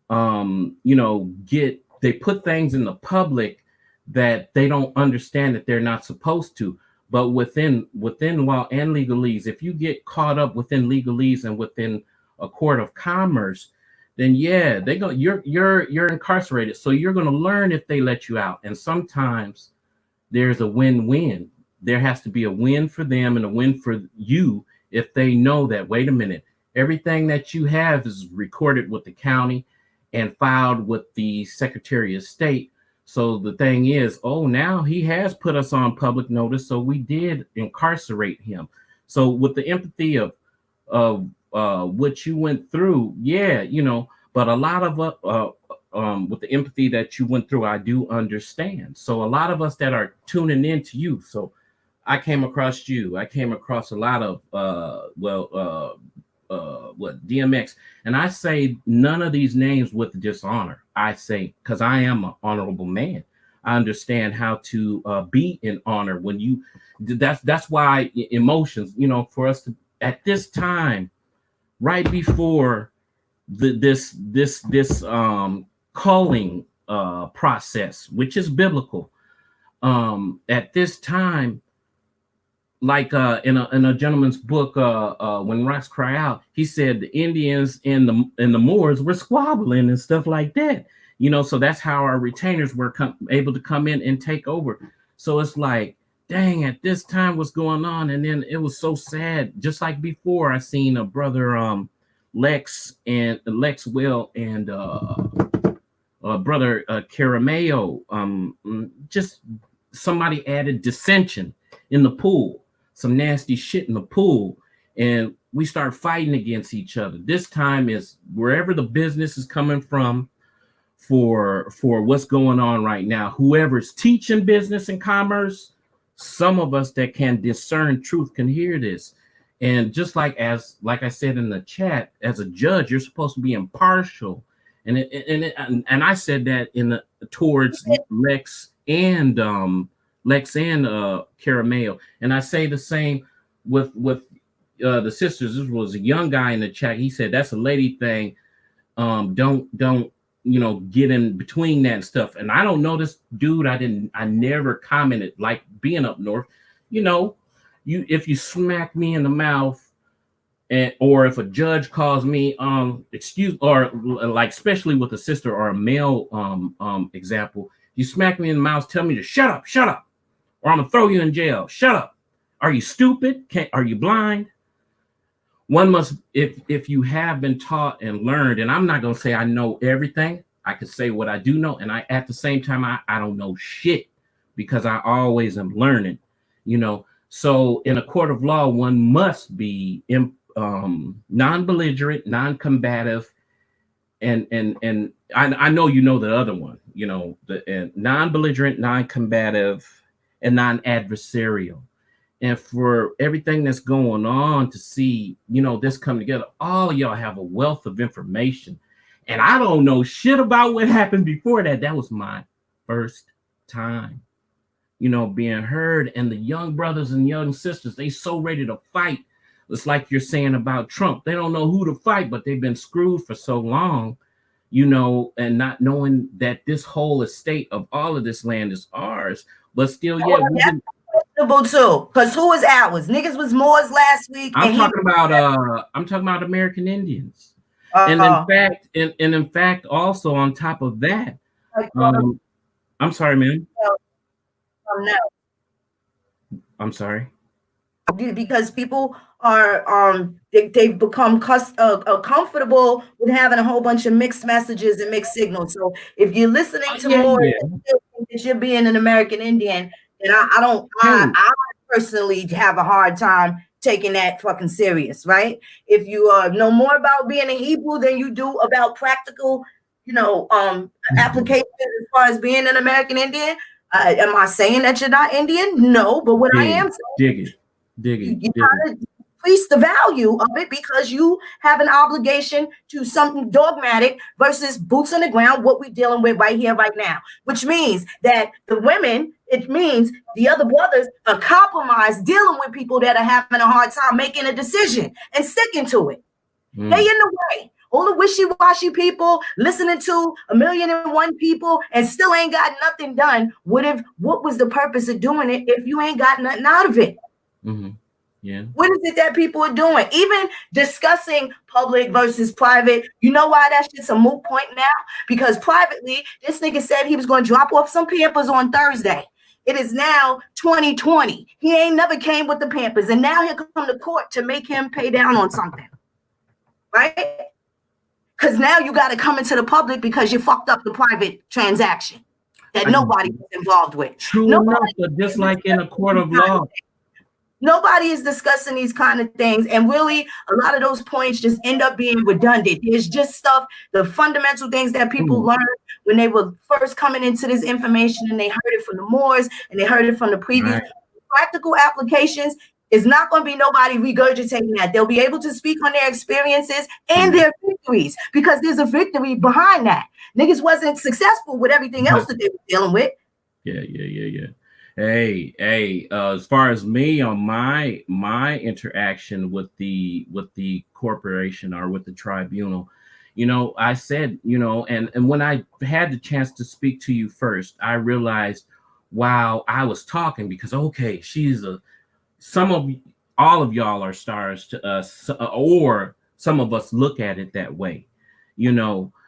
they put things in the public that they don't understand that they're not supposed to. But within law and legalese, if you get caught up within legalese and within a court of commerce, then yeah, you're incarcerated. So you're gonna learn if they let you out. And sometimes there's a win-win. There has to be a win for them and a win for you if they know that, wait a minute, everything that you have is recorded with the county and filed with the Secretary of State. So the thing is, oh, now he has put us on public notice, so we did incarcerate him. So with the empathy of what you went through, yeah, but a lot of with the empathy that you went through, I do understand. So a lot of us that are tuning in to you, so I came across you. I came across a lot of DMX, and I say none of these names with dishonor. I say because I am an honorable man. I understand how to be in honor when you. That's why emotions. For us to at this time, right before this culling process, which is biblical. At this time, like in a gentleman's book, When Rocks Cry Out, he said the Indians and the Moors were squabbling and stuff like that. So that's how our retainers were able to come in and take over. So it's like, dang, at this time what's going on? And then it was so sad. Just like before, I seen a brother Lex Will and brother Carameo, just somebody added dissension in the pool, some nasty shit in the pool, and we start fighting against each other. This time is wherever the business is coming from for what's going on right now. Whoever's teaching business and commerce, some of us that can discern truth can hear this. And just like I said in the chat, as a judge, you're supposed to be impartial. And I said that towards Lex and Carameo. And I say the same with the sisters. This was a young guy in the chat. He said that's a lady thing. Don't get in between that and stuff. And I don't know this dude. I never commented, like being up north, if you smack me in the mouth, or if a judge calls me excuse, or like especially with a sister or a male example, you smack me in the mouth, tell me to shut up, or I'm gonna throw you in jail. Shut up. Are you stupid? Are you blind? One must, if you have been taught and learned, and I'm not gonna say I know everything. I could say what I do know, and I at the same time I don't know shit because I always am learning, So in a court of law, one must be non-belligerent, non-combative, and I know the other one, the non-belligerent, non-combative, and non-adversarial. And for everything that's going on to see, this come together, all of y'all have a wealth of information. And I don't know shit about what happened before that. That was my first time, being heard. And the young brothers and young sisters, they so ready to fight. It's like you're saying about Trump. They don't know who to fight, but they've been screwed for so long, and not knowing that this whole estate of all of this land is ours. But still, yeah. Too, because who was ours? Niggas was Moors last week. I'm talking about American Indians. And in fact, also on top of that, I'm sorry, ma'am. No. I'm sorry. Because people are they've become comfortable with having a whole bunch of mixed messages and mixed signals. So if you're listening to more that you're being an American Indian, then I personally have a hard time taking that fucking serious, right? If you know more about being a Hebrew than you do about practical, applications as far as being an American Indian, am I saying that you're not Indian? No, but what I am saying, you gotta increase the value of it because you have an obligation to something dogmatic versus boots on the ground, what we're dealing with right here, right now, which means that the women, it means the other brothers are compromised dealing with people that are having a hard time making a decision and sticking to it. They in the way, All the wishy-washy people listening to 1,000,001 people and still ain't got nothing done. What was the purpose of doing it if you ain't got nothing out of it? Mm-hmm. Yeah. What is it that people are doing? Even discussing public versus private. You know why that shit's a moot point now? Because privately, this nigga said he was going to drop off some Pampers on Thursday. It is now 2020. He ain't never came with the Pampers. And now here come the court to make him pay down on something. Right? Because now you got to come into the public because you fucked up the private transaction that nobody was involved with. True enough, but just like in a court of law. Nobody is discussing these kind of things. And really, a lot of those points just end up being redundant. There's just stuff, the fundamental things that people learned when they were first coming into this information, and they heard it from the Moors and they heard it from the previous practical applications. Is not going to be nobody regurgitating that. They'll be able to speak on their experiences and their victories, because there's a victory behind that. Niggas wasn't successful with everything else that they were dealing with. Yeah. Hey, as far as me on my interaction with the corporation or with the tribunal, I said, and when I had the chance to speak to you first, I realized while I was talking, because okay, all of y'all are stars to us, or some of us look at it that way,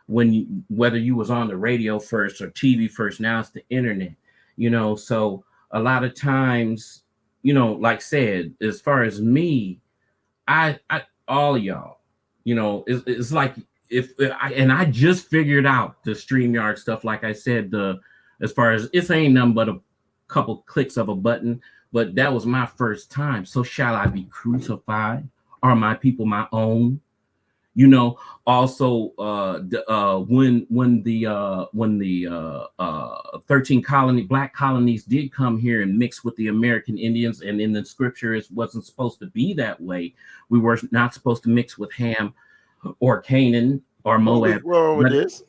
whether you was on the radio first or TV first, now it's the internet, so a lot of times, like said, as far as me, I all of y'all, it's like I just figured out the StreamYard stuff. Like I said, as far as it ain't nothing but a couple clicks of a button, but that was my first time. So shall I be crucified? Are my people my own? Also, when the 13 black colonies did come here and mix with the American Indians, and in the scripture it wasn't supposed to be that way. We were not supposed to mix with Ham or Canaan or Moab. What's wrong with this?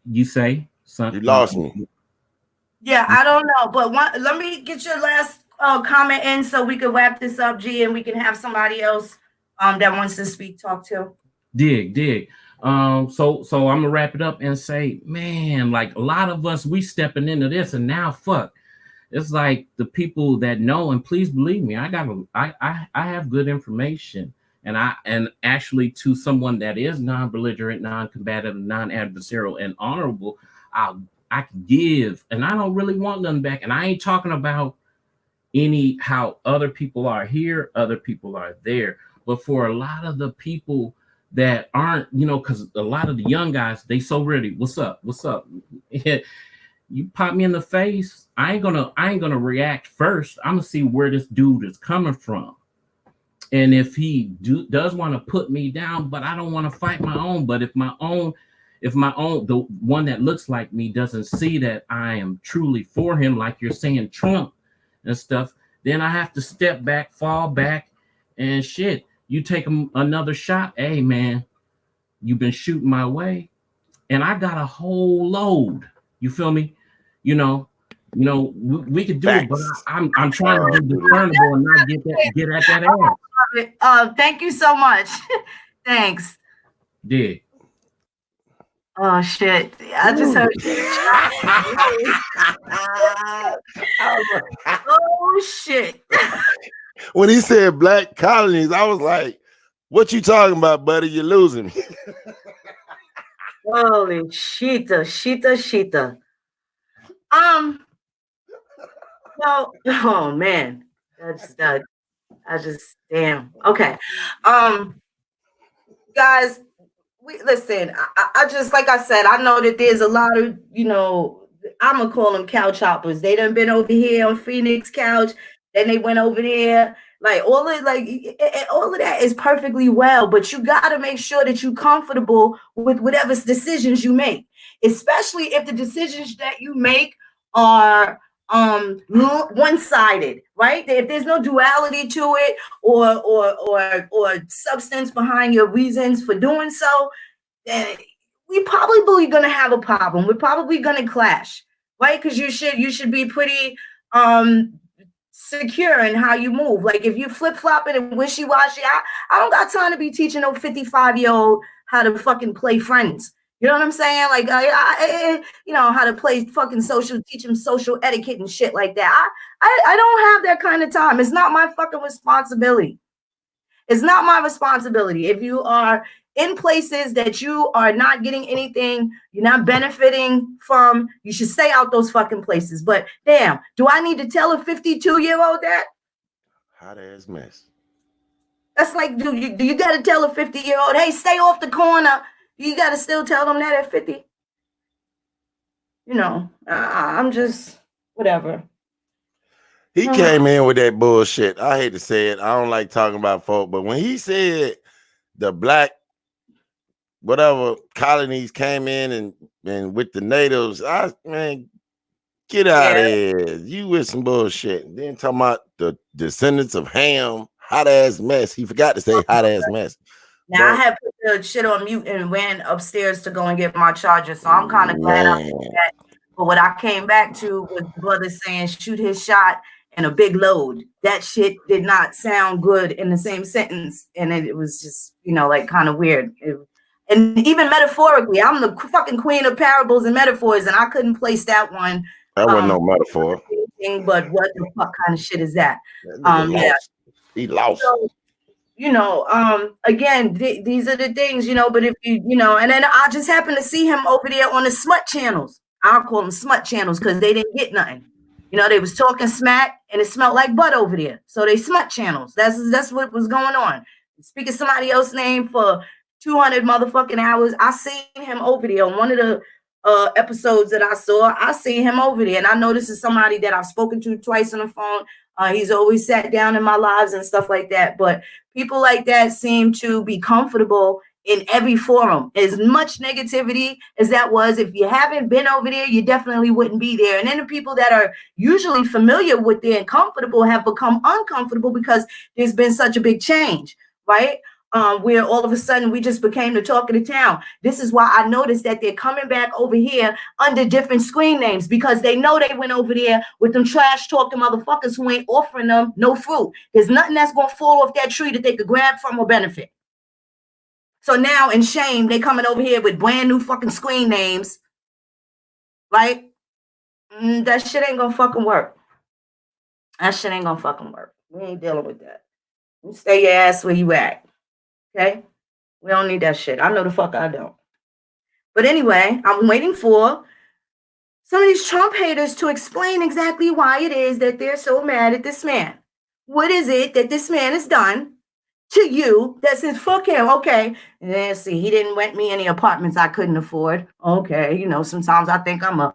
You say, son? You lost me. Yeah, I don't know, but let me get your last comment in so we can wrap this up, G, and we can have somebody else that wants to speak talk to. Dig. So I'm gonna wrap it up and say, man, like a lot of us, we stepping into this, and now fuck, it's like the people that know, and please believe me, I have good information, and actually to someone that is non-belligerent, non-combative, non-adversarial, and honorable, I can give, and I don't really want nothing back. And I ain't talking about how other people are here, other people are there, but for a lot of the people that aren't, because a lot of the young guys, they so ready. What's up? You pop me in the face, I ain't gonna react first. I'm gonna see where this dude is coming from, and if he does want to put me down, but I don't want to fight my own. But if my own, the one that looks like me doesn't see that I am truly for him, like you're saying Trump and stuff, then I have to step back, fall back, and shit. You take another shot, hey man, you've been shooting my way, and I got a whole load. You feel me? We could do it, but I'm trying to be discernible and not get at that ass. Thank you so much. Thanks. Dig. Oh shit! I just heard. Oh shit! When he said black colonies, I was like, "What you talking about, buddy? You're losing me." Holy shita. Well, oh man, I just damn. Okay, guys. Listen, I just, like I said, I know that there's a lot of, I'm gonna call them couch hoppers. They done been over here on Phoenix couch, then they went over there. All of that is perfectly well, but you gotta make sure that you're comfortable with whatever decisions you make, especially if the decisions that you make are one-sided, right? If there's no duality to it or substance behind your reasons for doing so, then we probably gonna have a problem. We're probably gonna clash, right? Because you should be pretty secure in how you move. Like if you flip-flopping and wishy-washy, I don't got time to be teaching no 55-year-old how to fucking play friends. You know what I'm saying? Like, how to play fucking teach them social etiquette and shit like that. I don't have that kind of time. It's not my fucking responsibility. It's not my responsibility. If you are in places that you are not getting anything, you're not benefiting from, you should stay out those fucking places. But damn, do I need to tell a 52-year-old that? Hot ass mess. That's like, do you got to tell a 50-year-old, hey, stay off the corner? You got to still tell them that at 50? You know, I'm just, whatever. He came in with that bullshit. I hate to say it. I don't like talking about folk, but when he said the black whatever colonies came in and with the natives, man, get out of here. You with some bullshit. And then talking about the descendants of Ham, hot ass mess. He forgot to say hot ass mess. Now, I had put the shit on mute and ran upstairs to go and get my charger, so I'm kind of glad I did that. But what I came back to was the brother saying shoot his shot and a big load. That shit did not sound good in the same sentence, and it was just, like kind of weird. And even metaphorically, I'm the fucking queen of parables and metaphors, and I couldn't place that one. That wasn't no metaphor. But what the fuck kind of shit is that? He lost. So, again, these are the things, but if and then I just happened to see him over there on the smut channels. I'll call them smut channels because they didn't get nothing. They was talking smack and it smelled like butt over there. So they smut channels. That's what was going on. Speaking somebody else's name for 200 motherfucking hours. I seen him over there on one of the episodes that I saw. I seen him over there, and I know this is somebody that I've spoken to twice on the phone. He's always sat down in my lives and stuff like that. But people like that seem to be comfortable in every forum. As much negativity as that was, if you haven't been over there, you definitely wouldn't be there. And then the people that are usually familiar with it and comfortable have become uncomfortable because there's been such a big change, right? Where all of a sudden we just became the talk of the town. This is why I noticed that they're coming back over here under different screen names, because they know they went over there with them trash talking motherfuckers who ain't offering them no fruit. There's nothing that's going to fall off that tree that they could grab from or benefit. So now in shame, they coming over here with brand new fucking screen names, right? That shit ain't going to fucking work. That shit ain't going to fucking work. We ain't dealing with that. You stay your ass where you at. Okay, we don't need that shit. I know the fuck I don't. But anyway, I'm waiting for some of these Trump haters to explain exactly why it is that they're so mad at this man. What is it that this man has done to you that says, fuck him? Okay, and then see, he didn't rent me any apartments I couldn't afford. Okay, sometimes I think I'm a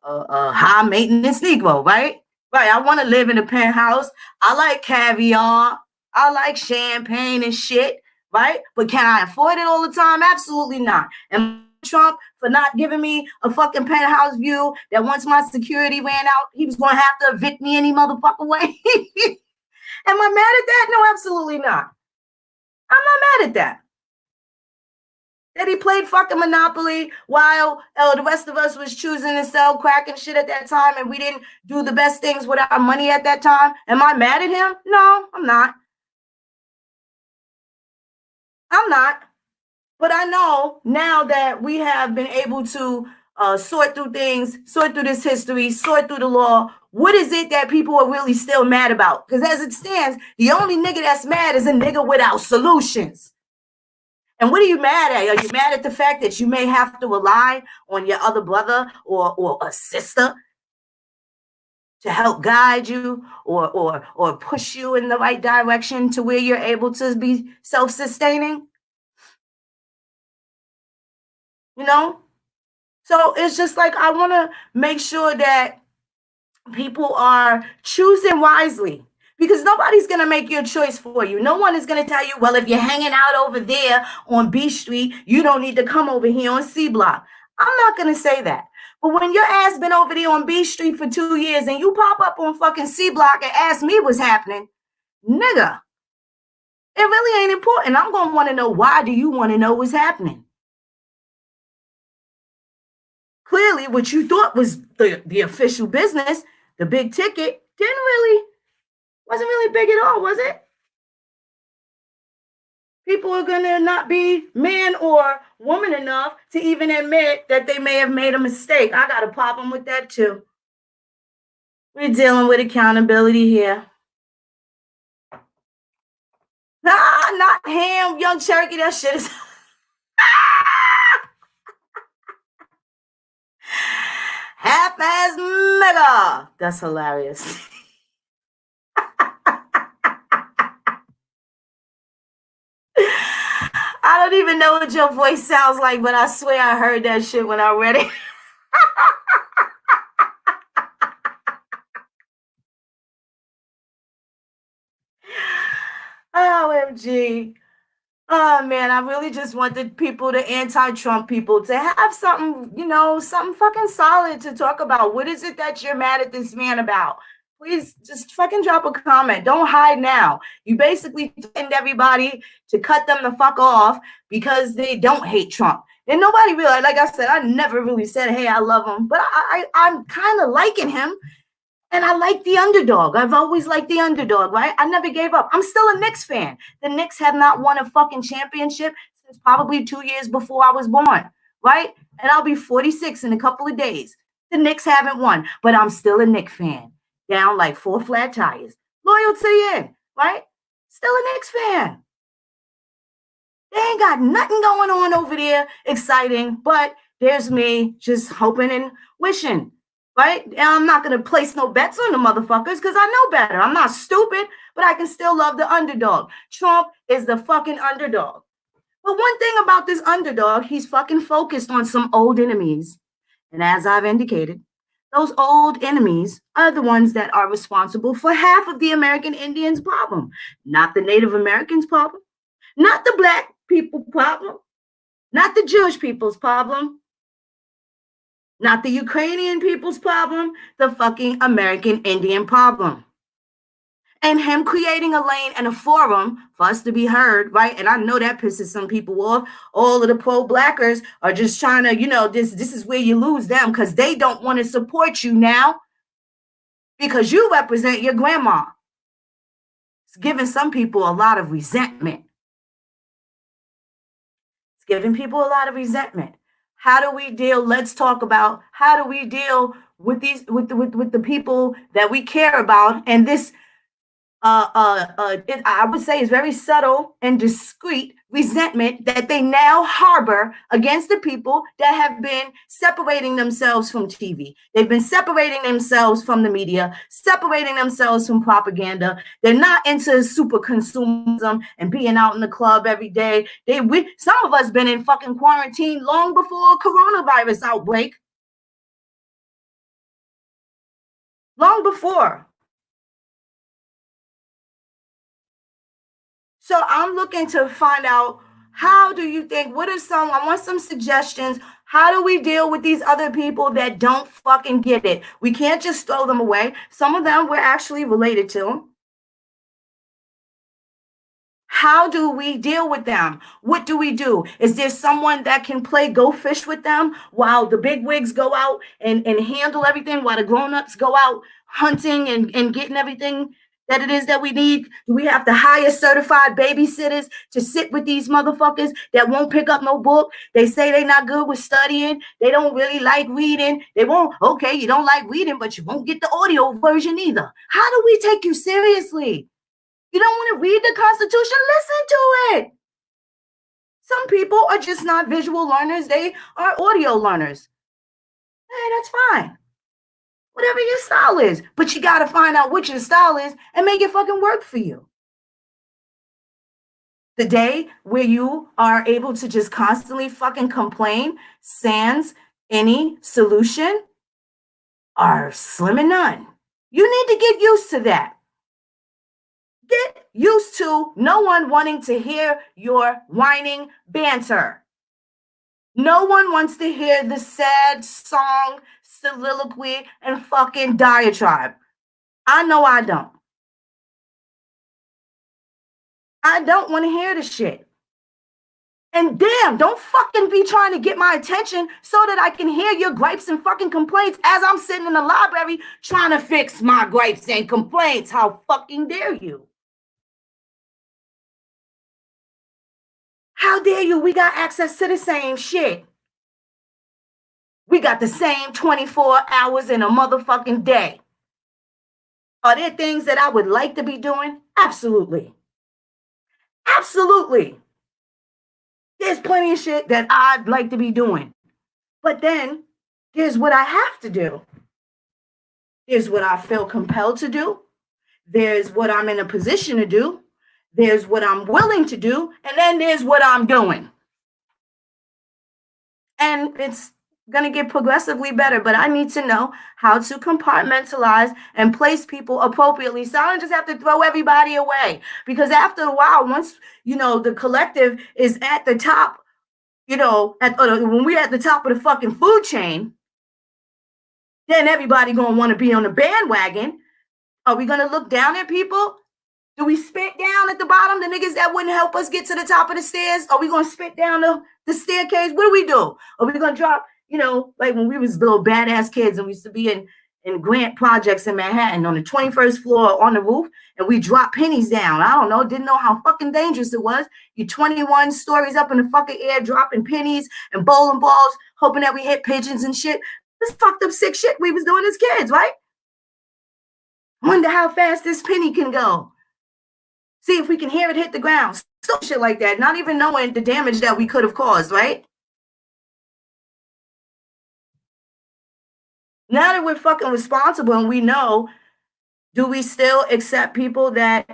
high maintenance Negro, right? Right, I want to live in a penthouse. I like caviar. I like champagne and shit. Right? But can I afford it all the time? Absolutely not. And Trump for not giving me a fucking penthouse view that once my security ran out, he was going to have to evict me any motherfucking way. Am I mad at that? No, absolutely not. I'm not mad at that. That he played fucking Monopoly while the rest of us was choosing to sell crack and shit at that time, and we didn't do the best things with our money at that time. Am I mad at him? No, I'm not. I'm not. But I know now that we have been able to sort through things, sort through this history, sort through the law, what is it that people are really still mad about? Because as it stands, the only nigga that's mad is a nigga without solutions. And what are you mad at? Are you mad at the fact that you may have to rely on your other brother or a sister to help guide you or push you in the right direction to where you're able to be self-sustaining? So it's just like, I want to make sure that people are choosing wisely, because nobody's going to make your choice for you. No one is going to tell you, well, if you're hanging out over there on B Street, you don't need to come over here on C Block. I'm not going to say that. But when your ass been over there on B Street for 2 years and you pop up on fucking C Block and ask me what's happening, nigga, it really ain't important. I'm going to want to know, why do you want to know what's happening? Clearly, what you thought was the official business, the big ticket, wasn't really big at all, was it? people are going to not be man or woman enough to even admit that they may have made a mistake. I got a problem with that too. We're dealing with accountability here. Nah, not ham, Young Cherokee. That shit is half-ass mega. That's hilarious. I don't even know what your voice sounds like, but I swear I heard that shit when I read it. OMG. Oh man, I really just wanted people, the anti-Trump people, to have something, something fucking solid to talk about. What is it that you're mad at this man about? Please just fucking drop a comment. Don't hide now. You basically threatened everybody to cut them the fuck off because they don't hate Trump. And nobody realized, like I said, I never really said, hey, I love him, but I'm kind of liking him. And I like the underdog. I've always liked the underdog, right? I never gave up. I'm still a Knicks fan. The Knicks have not won a fucking championship since probably 2 years before I was born, right? And I'll be 46 in a couple of days. The Knicks haven't won, but I'm still a Knicks fan. Down like 4 flat tires. Loyal to the end, right? Still a Knicks fan. They ain't got nothing going on over there exciting, but there's me just hoping and wishing. Right? And I'm not going to place no bets on the motherfuckers because I know better. I'm not stupid, but I can still love the underdog. Trump is the fucking underdog. But one thing about this underdog, he's fucking focused on some old enemies. And as I've indicated, those old enemies are the ones that are responsible for half of the American Indians' problem. Not the Native Americans' problem. Not the Black people problem. Not the Jewish people's problem. Not the Ukrainian people's problem, the fucking American Indian problem. And him creating a lane and a forum for us to be heard, right? And I know that pisses some people off. All of the pro-blackers are just trying to, this is where you lose them because they don't want to support you now because you represent your grandma. It's giving some people a lot of resentment. It's giving people a lot of resentment. How do we deal? Let's talk about how do we deal with these with the people that we care about. And this I would say is very subtle and discreet resentment that they now harbor against the people that have been separating themselves from TV. They've been separating themselves from the media, separating themselves from propaganda. They're not into super consumerism and being out in the club every day. Some of us been in fucking quarantine long before coronavirus outbreak. Long before. So I'm looking to find out, how do you think, I want some suggestions. How do we deal with these other people that don't fucking get it? We can't just throw them away. Some of them we're actually related to. How do we deal with them? What do we do? Is there someone that can play go fish with them while the big wigs go out and handle everything, while the grown-ups go out hunting and getting everything that it is that we need? Do we have to hire certified babysitters to sit with these motherfuckers that won't pick up no book? They say they're not good with studying. They don't really like reading. They won't. Okay, you don't like reading, but you won't get the audio version either. How do we take you seriously? You don't want to read the Constitution? Listen to it. Some people are just not visual learners. They are audio learners. Hey, that's fine. Whatever your style is. But you got to find out what your style is and make it fucking work for you. The day where you are able to just constantly fucking complain sans any solution are slim and none. You need to get used to that. Get used to no one wanting to hear your whining banter. No one wants to hear the sad song, soliloquy, and fucking diatribe. I know I don't. I don't want to hear the shit. And damn, don't fucking be trying to get my attention so that I can hear your gripes and fucking complaints as I'm sitting in the library trying to fix my gripes and complaints. How fucking dare you? How dare you? We got access to the same shit. We got the same 24 hours in a motherfucking day. Are there things that I would like to be doing? Absolutely. Absolutely. There's plenty of shit that I'd like to be doing. But then there's what I have to do. There's what I feel compelled to do. There's what I'm in a position to do. There's what I'm willing to do. And then there's what I'm doing. And it's going to get progressively better, but I need to know how to compartmentalize and place people appropriately. So I don't just have to throw everybody away, because after a while, once, the collective is at the top, when we're at the top of the fucking food chain, then everybody going to want to be on the bandwagon. Are we going to look down at people? Do we spit down at the bottom, the niggas that wouldn't help us get to the top of the stairs? Are we going to spit down the staircase? What do we do? Are we going to drop, like when we was little badass kids and we used to be in grant projects in Manhattan on the 21st floor on the roof, and we dropped pennies down. I don't know, didn't know how fucking dangerous it was. You 21 stories up in the fucking air, dropping pennies and bowling balls, hoping that we hit pigeons and shit. This fucked up sick shit we was doing as kids, right? Wonder how fast this penny can go. See if we can hear it hit the ground. Some shit like that, not even knowing the damage that we could have caused, right? Now that we're fucking responsible and we know, do we still accept people that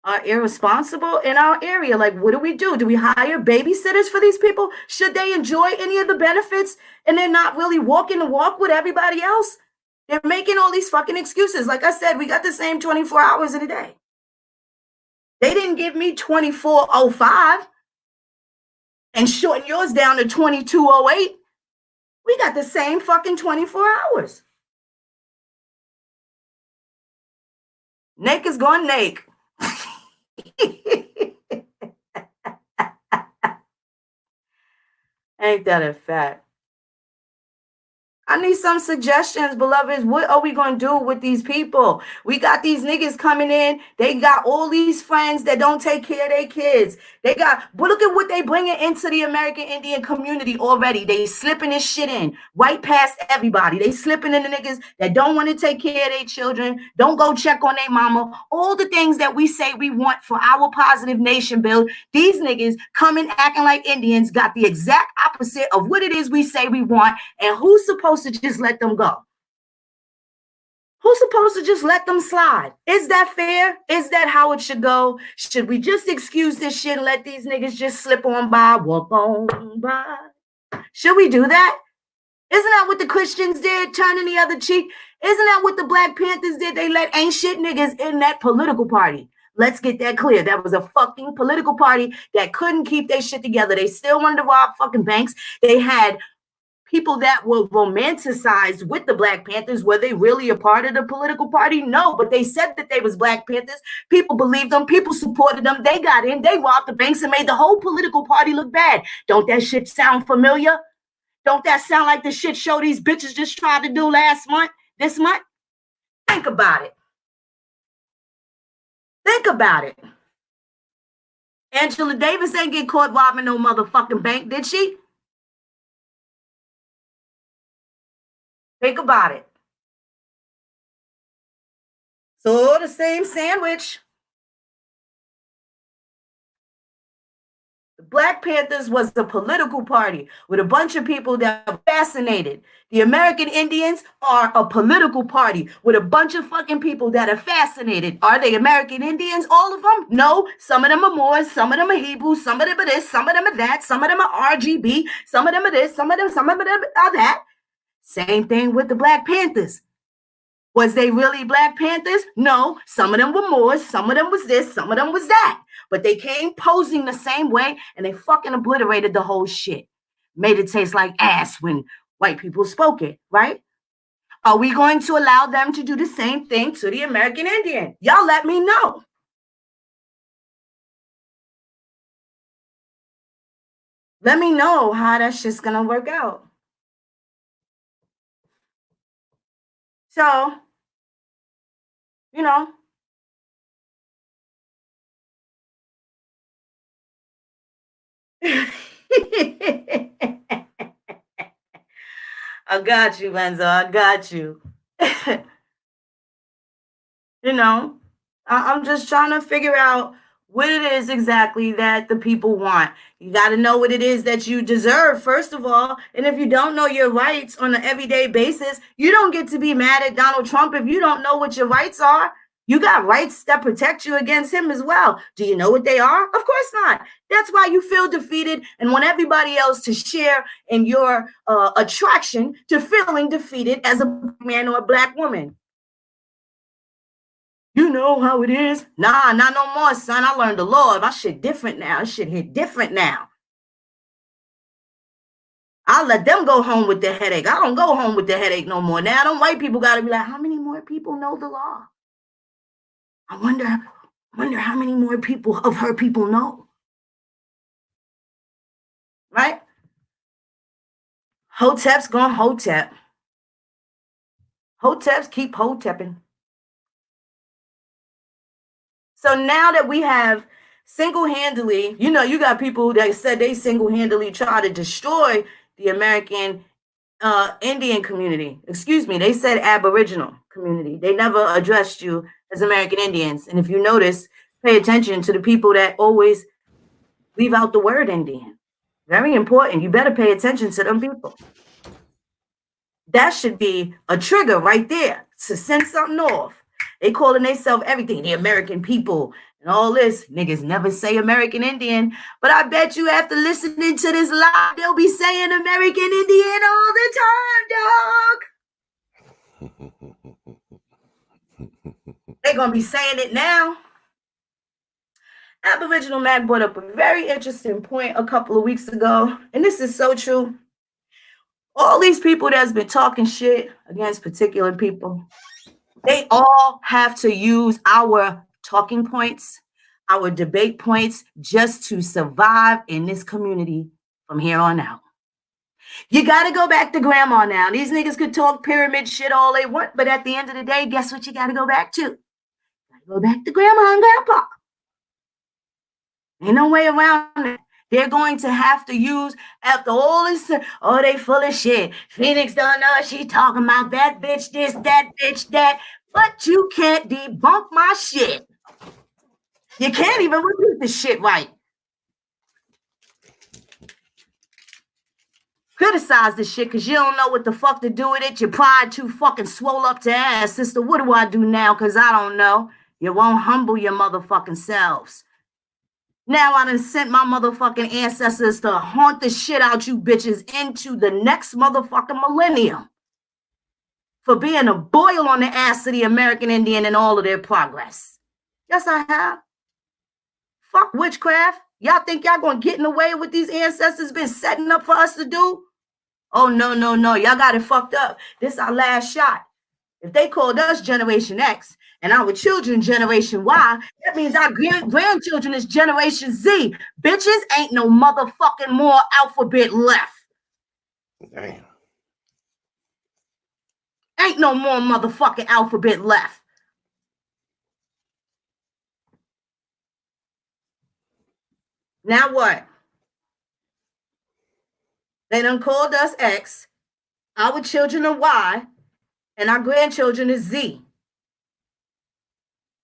are irresponsible in our area? Like, what do we do? Do we hire babysitters for these people? Should they enjoy any of the benefits and they're not really walking the walk with everybody else? They're making all these fucking excuses. Like I said, we got the same 24 hours in a day. They didn't give me 24:05 and shorten yours down to 22:08. We got the same fucking 24 hours. Nake is going Nake. Ain't that a fact? I need some suggestions, beloveds. What are we going to do with these people? We got these niggas coming in. They got all these friends that don't take care of their kids. But look at what they bringing into the American Indian community already. They slipping this shit in right past everybody. They slipping in the niggas that don't want to take care of their children, don't go check on their mama. All the things that we say we want for our positive nation build. These niggas coming acting like Indians got the exact opposite of what it is we say we want. And who's supposed to just let them go? Who's supposed to just let them slide? Is that fair? Is that how it should go? Should we just excuse this shit and let these niggas just slip on by, walk on by? Should we do that? Isn't that what the Christians did, turning the other cheek? Isn't that what the Black Panthers did? They let ain't shit niggas in that political party. Let's get that clear. That was a fucking political party that couldn't keep their shit together. They still wanted to rob fucking banks. They had people that were romanticized with the Black Panthers. Were they really a part of the political party? No, but they said that they was Black Panthers. People believed them. People supported them. They got in. They robbed the banks and made the whole political party look bad. Don't that shit sound familiar? Don't that sound like the shit show these bitches just tried to do this month? Think about it. Think about it. Angela Davis ain't get caught robbing no motherfucking bank, did she? Think about it. So the same sandwich. The Black Panthers was a political party with a bunch of people that were fascinated. The American Indians are a political party with a bunch of fucking people that are fascinated. Are they American Indians, all of them? No. Some of them are Moors, some of them are Hebrew, some of them are this, some of them are that, some of them are RGB, some of them are this, some of them are that. Same thing with the Black Panthers. Was they really Black Panthers? No. Some of them were Moors, some of them was this, some of them was that. But they came posing the same way and they fucking obliterated the whole shit. Made it taste like ass when white people spoke it, right? Are we going to allow them to do the same thing to the American Indian? Y'all let me know. Let me know how that shit's gonna work out. So, I got you, Enzo. I got you. You know, I'm just trying to figure out what it is exactly that the people want. You got to know what it is that you deserve, first of all. And if you don't know your rights on an everyday basis, you don't get to be mad at Donald Trump if you don't know what your rights are. You got rights that protect you against him as well. Do you know what they are? Of course not. That's why you feel defeated and want everybody else to share in your attraction to feeling defeated as a man or a black woman. You know how it is. Nah, not no more, son. I learned the Lord. My shit different now. This shit hit different now. I'll let them go home with the headache. I don't go home with the headache no more. Now, them white people got to be like, how many more people know the law? I wonder how many more people of her people know. Right? Hotep's gone hotep. Hoteps keep hotepping. So now that we have single-handedly, you know, you got people that said they single-handedly try to destroy the American Indian community. Excuse me, they said Aboriginal community. They never addressed you as American Indians. And if you notice, pay attention to the people that always leave out the word Indian. Very important. You better pay attention to them people. That should be a trigger right there to send something off. They calling themselves everything, the American people and all this. Niggas never say American Indian, but I bet you after listening to this live, they'll be saying American Indian all the time, dog. They're going to be saying it now. Aboriginal Mac brought up a very interesting point a couple of weeks ago, and this is so true. All these people that's been talking shit against particular people, they all have to use our talking points, our debate points, just to survive in this community from here on out. You got to go back to grandma now. These niggas could talk pyramid shit all they want, but at the end of the day, guess what you got to go back to? You got to go back to grandma and grandpa. Ain't no way around it. They're going to have to use, after all this, oh, they full of shit. Phoenix don't know she talking about that bitch this, that bitch that. But you can't debunk my shit. You can't even repeat the shit right. Criticize the shit because you don't know what the fuck to do with it. Your pride too fucking swole up to ass. Sister, what do I do now? Because I don't know. You won't humble your motherfucking selves. Now I done sent my motherfucking ancestors to haunt the shit out you bitches into the next motherfucking millennium for being a boil on the ass of the American Indian and all of their progress. Yes, I have. Fuck witchcraft. Y'all think y'all gonna get in the way what these ancestors been setting up for us to do? Oh, no, no, no. Y'all got it fucked up. This our last shot. If they called us Generation X and our children Generation Y, that means our grandchildren is Generation Z. Bitches, ain't no motherfucking more alphabet left. Damn. Ain't no more motherfucking alphabet left. Now what? They done called us X, our children are Y, and our grandchildren is Z.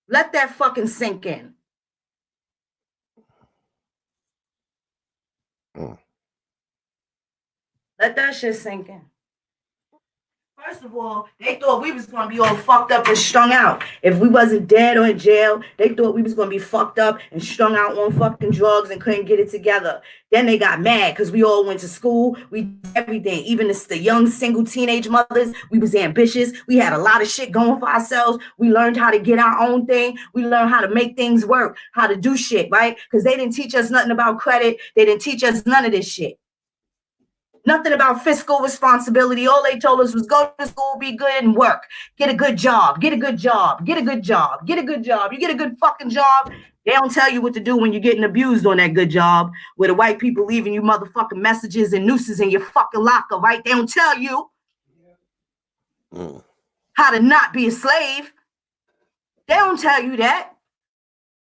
Let that fucking sink in. Let that shit sink in. First of all, they thought we was going to be all fucked up and strung out. If we wasn't dead or in jail, they thought we was going to be fucked up and strung out on fucking drugs and couldn't get it together. Then they got mad because we all went to school. We did everything. Even the young single teenage mothers, we was ambitious. We had a lot of shit going for ourselves. We learned how to get our own thing. We learned how to make things work, how to do shit, right? Because they didn't teach us nothing about credit. They didn't teach us none of this shit. Nothing about fiscal responsibility. All they told us was go to school, be good, and work. Get a good job. Get a good job. Get a good job. Get a good job. You get a good fucking job. They don't tell you what to do when you're getting abused on that good job, where the white people leaving you motherfucking messages and nooses in your fucking locker, right? They don't tell you how to not be a slave. They don't tell you that.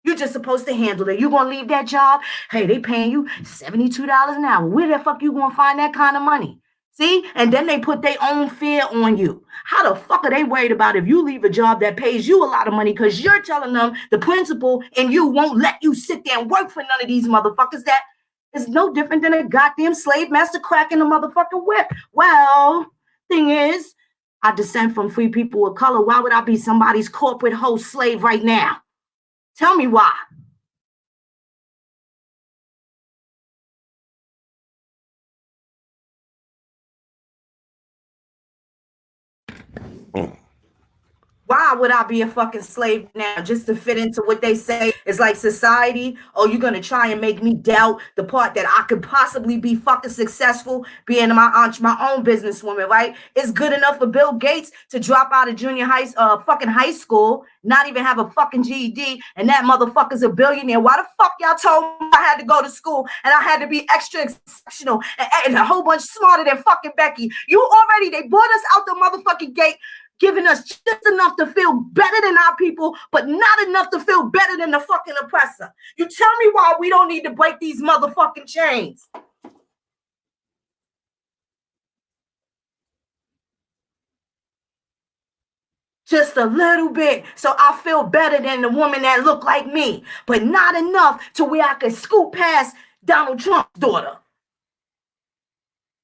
You're just supposed to handle it. You gonna leave that job? Hey, they paying you $72 an hour. Where the fuck you gonna find that kind of money? See? And then they put their own fear on you. How the fuck are they worried about if you leave a job that pays you a lot of money because you're telling them the principal and you won't let you sit there and work for none of these motherfuckers that is no different than a goddamn slave master cracking a motherfucking whip. Well, thing is, I descend from free people of color. Why would I be somebody's corporate host slave right now? Tell me why. Why would I be a fucking slave now just to fit into what they say is like society? Oh, you're going to try and make me doubt the part that I could possibly be fucking successful being my own businesswoman, right? It's good enough for Bill Gates to drop out of fucking high school, not even have a fucking GED, and that motherfucker's a billionaire. Why the fuck y'all told me I had to go to school and I had to be extra exceptional and a whole bunch smarter than fucking Becky? They brought us out the motherfucking gate, giving us just enough to feel better than our people, but not enough to feel better than the fucking oppressor. You tell me why we don't need to break these motherfucking chains. Just a little bit, so I feel better than the woman that look like me, but not enough to where I could scoot past Donald Trump's daughter.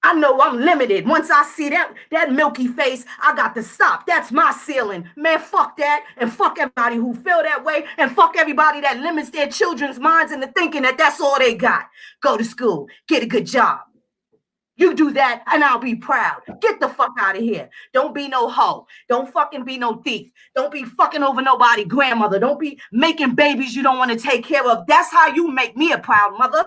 I know I'm limited. Once I see that milky face, I got to stop. That's my ceiling. Man, fuck that. And fuck everybody who feel that way. And fuck everybody that limits their children's minds into thinking that that's all they got. Go to school. Get a good job. You do that and I'll be proud. Get the fuck out of here. Don't be no hoe. Don't fucking be no thief. Don't be fucking over nobody grandmother. Don't be making babies you don't want to take care of. That's how you make me a proud mother.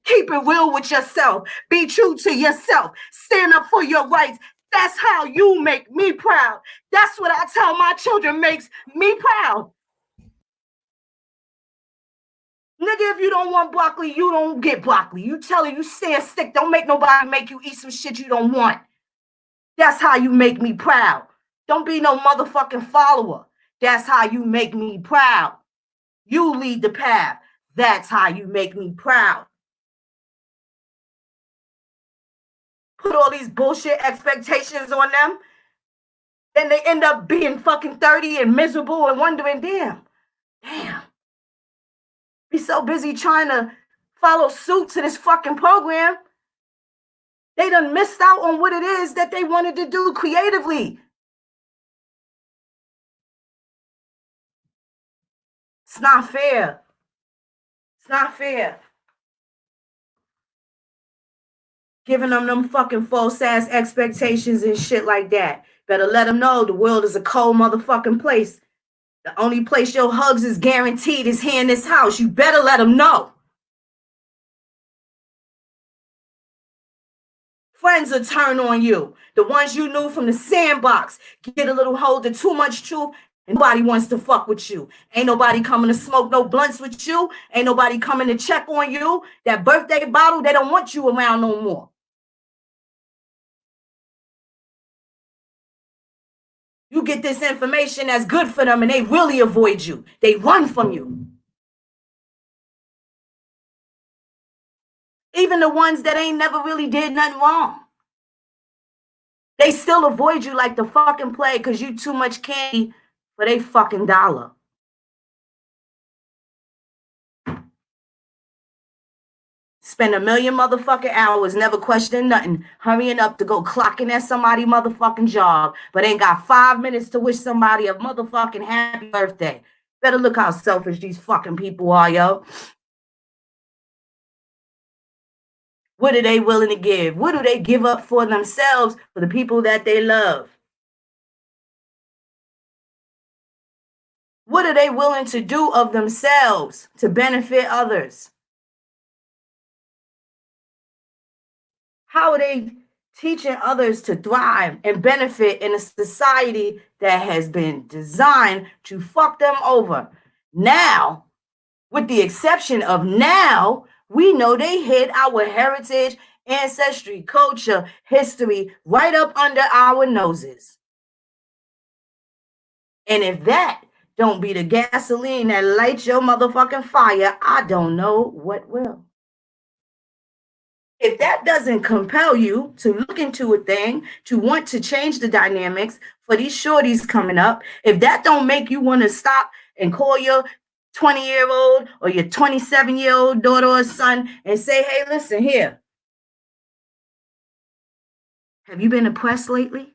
Keep it real with yourself. Be true to yourself. Stand up for your rights. That's how you make me proud. That's what I tell my children makes me proud. Nigga, if you don't want broccoli, you don't get broccoli. You tell her you stand stick. Don't make nobody make you eat some shit you don't want. That's how you make me proud. Don't be no motherfucking follower. That's how you make me proud. You lead the path. That's how you make me proud. Put all these bullshit expectations on them. Then they end up being fucking 30 and miserable and wondering, damn. Be so busy trying to follow suit to this fucking program. They done missed out on what it is that they wanted to do creatively. It's not fair. It's not fair. Giving them fucking false ass expectations and shit like that. Better let them know the world is a cold motherfucking place. The only place your hugs is guaranteed is here in this house. You better let them know. Friends will turn on you. The ones you knew from the sandbox get a little hold of too much truth, and nobody wants to fuck with you. Ain't nobody coming to smoke no blunts with you. Ain't nobody coming to check on you. That birthday bottle, they don't want you around no more. You get this information that's good for them and they really avoid you. They run from you. Even the ones that ain't never really did nothing wrong. They still avoid you like the fucking plague because you too much candy for they fucking dollar. Spend a million motherfucking hours, never questioning nothing, hurrying up to go clocking at somebody motherfucking job, but ain't got 5 minutes to wish somebody a motherfucking happy birthday. Better look how selfish these fucking people are, yo. What are they willing to give? What do they give up for themselves, for the people that they love? What are they willing to do of themselves to benefit others? How are they teaching others to thrive and benefit in a society that has been designed to fuck them over? Now, with the exception of now, we know they hid our heritage, ancestry, culture, history right up under our noses. And if that don't be the gasoline that lights your motherfucking fire, I don't know what will. If that doesn't compel you to look into a thing, to want to change the dynamics for these shorties coming up, if that don't make you want to stop and call your 20-year-old or your 27-year-old daughter or son and say, hey, listen here, have you been oppressed lately?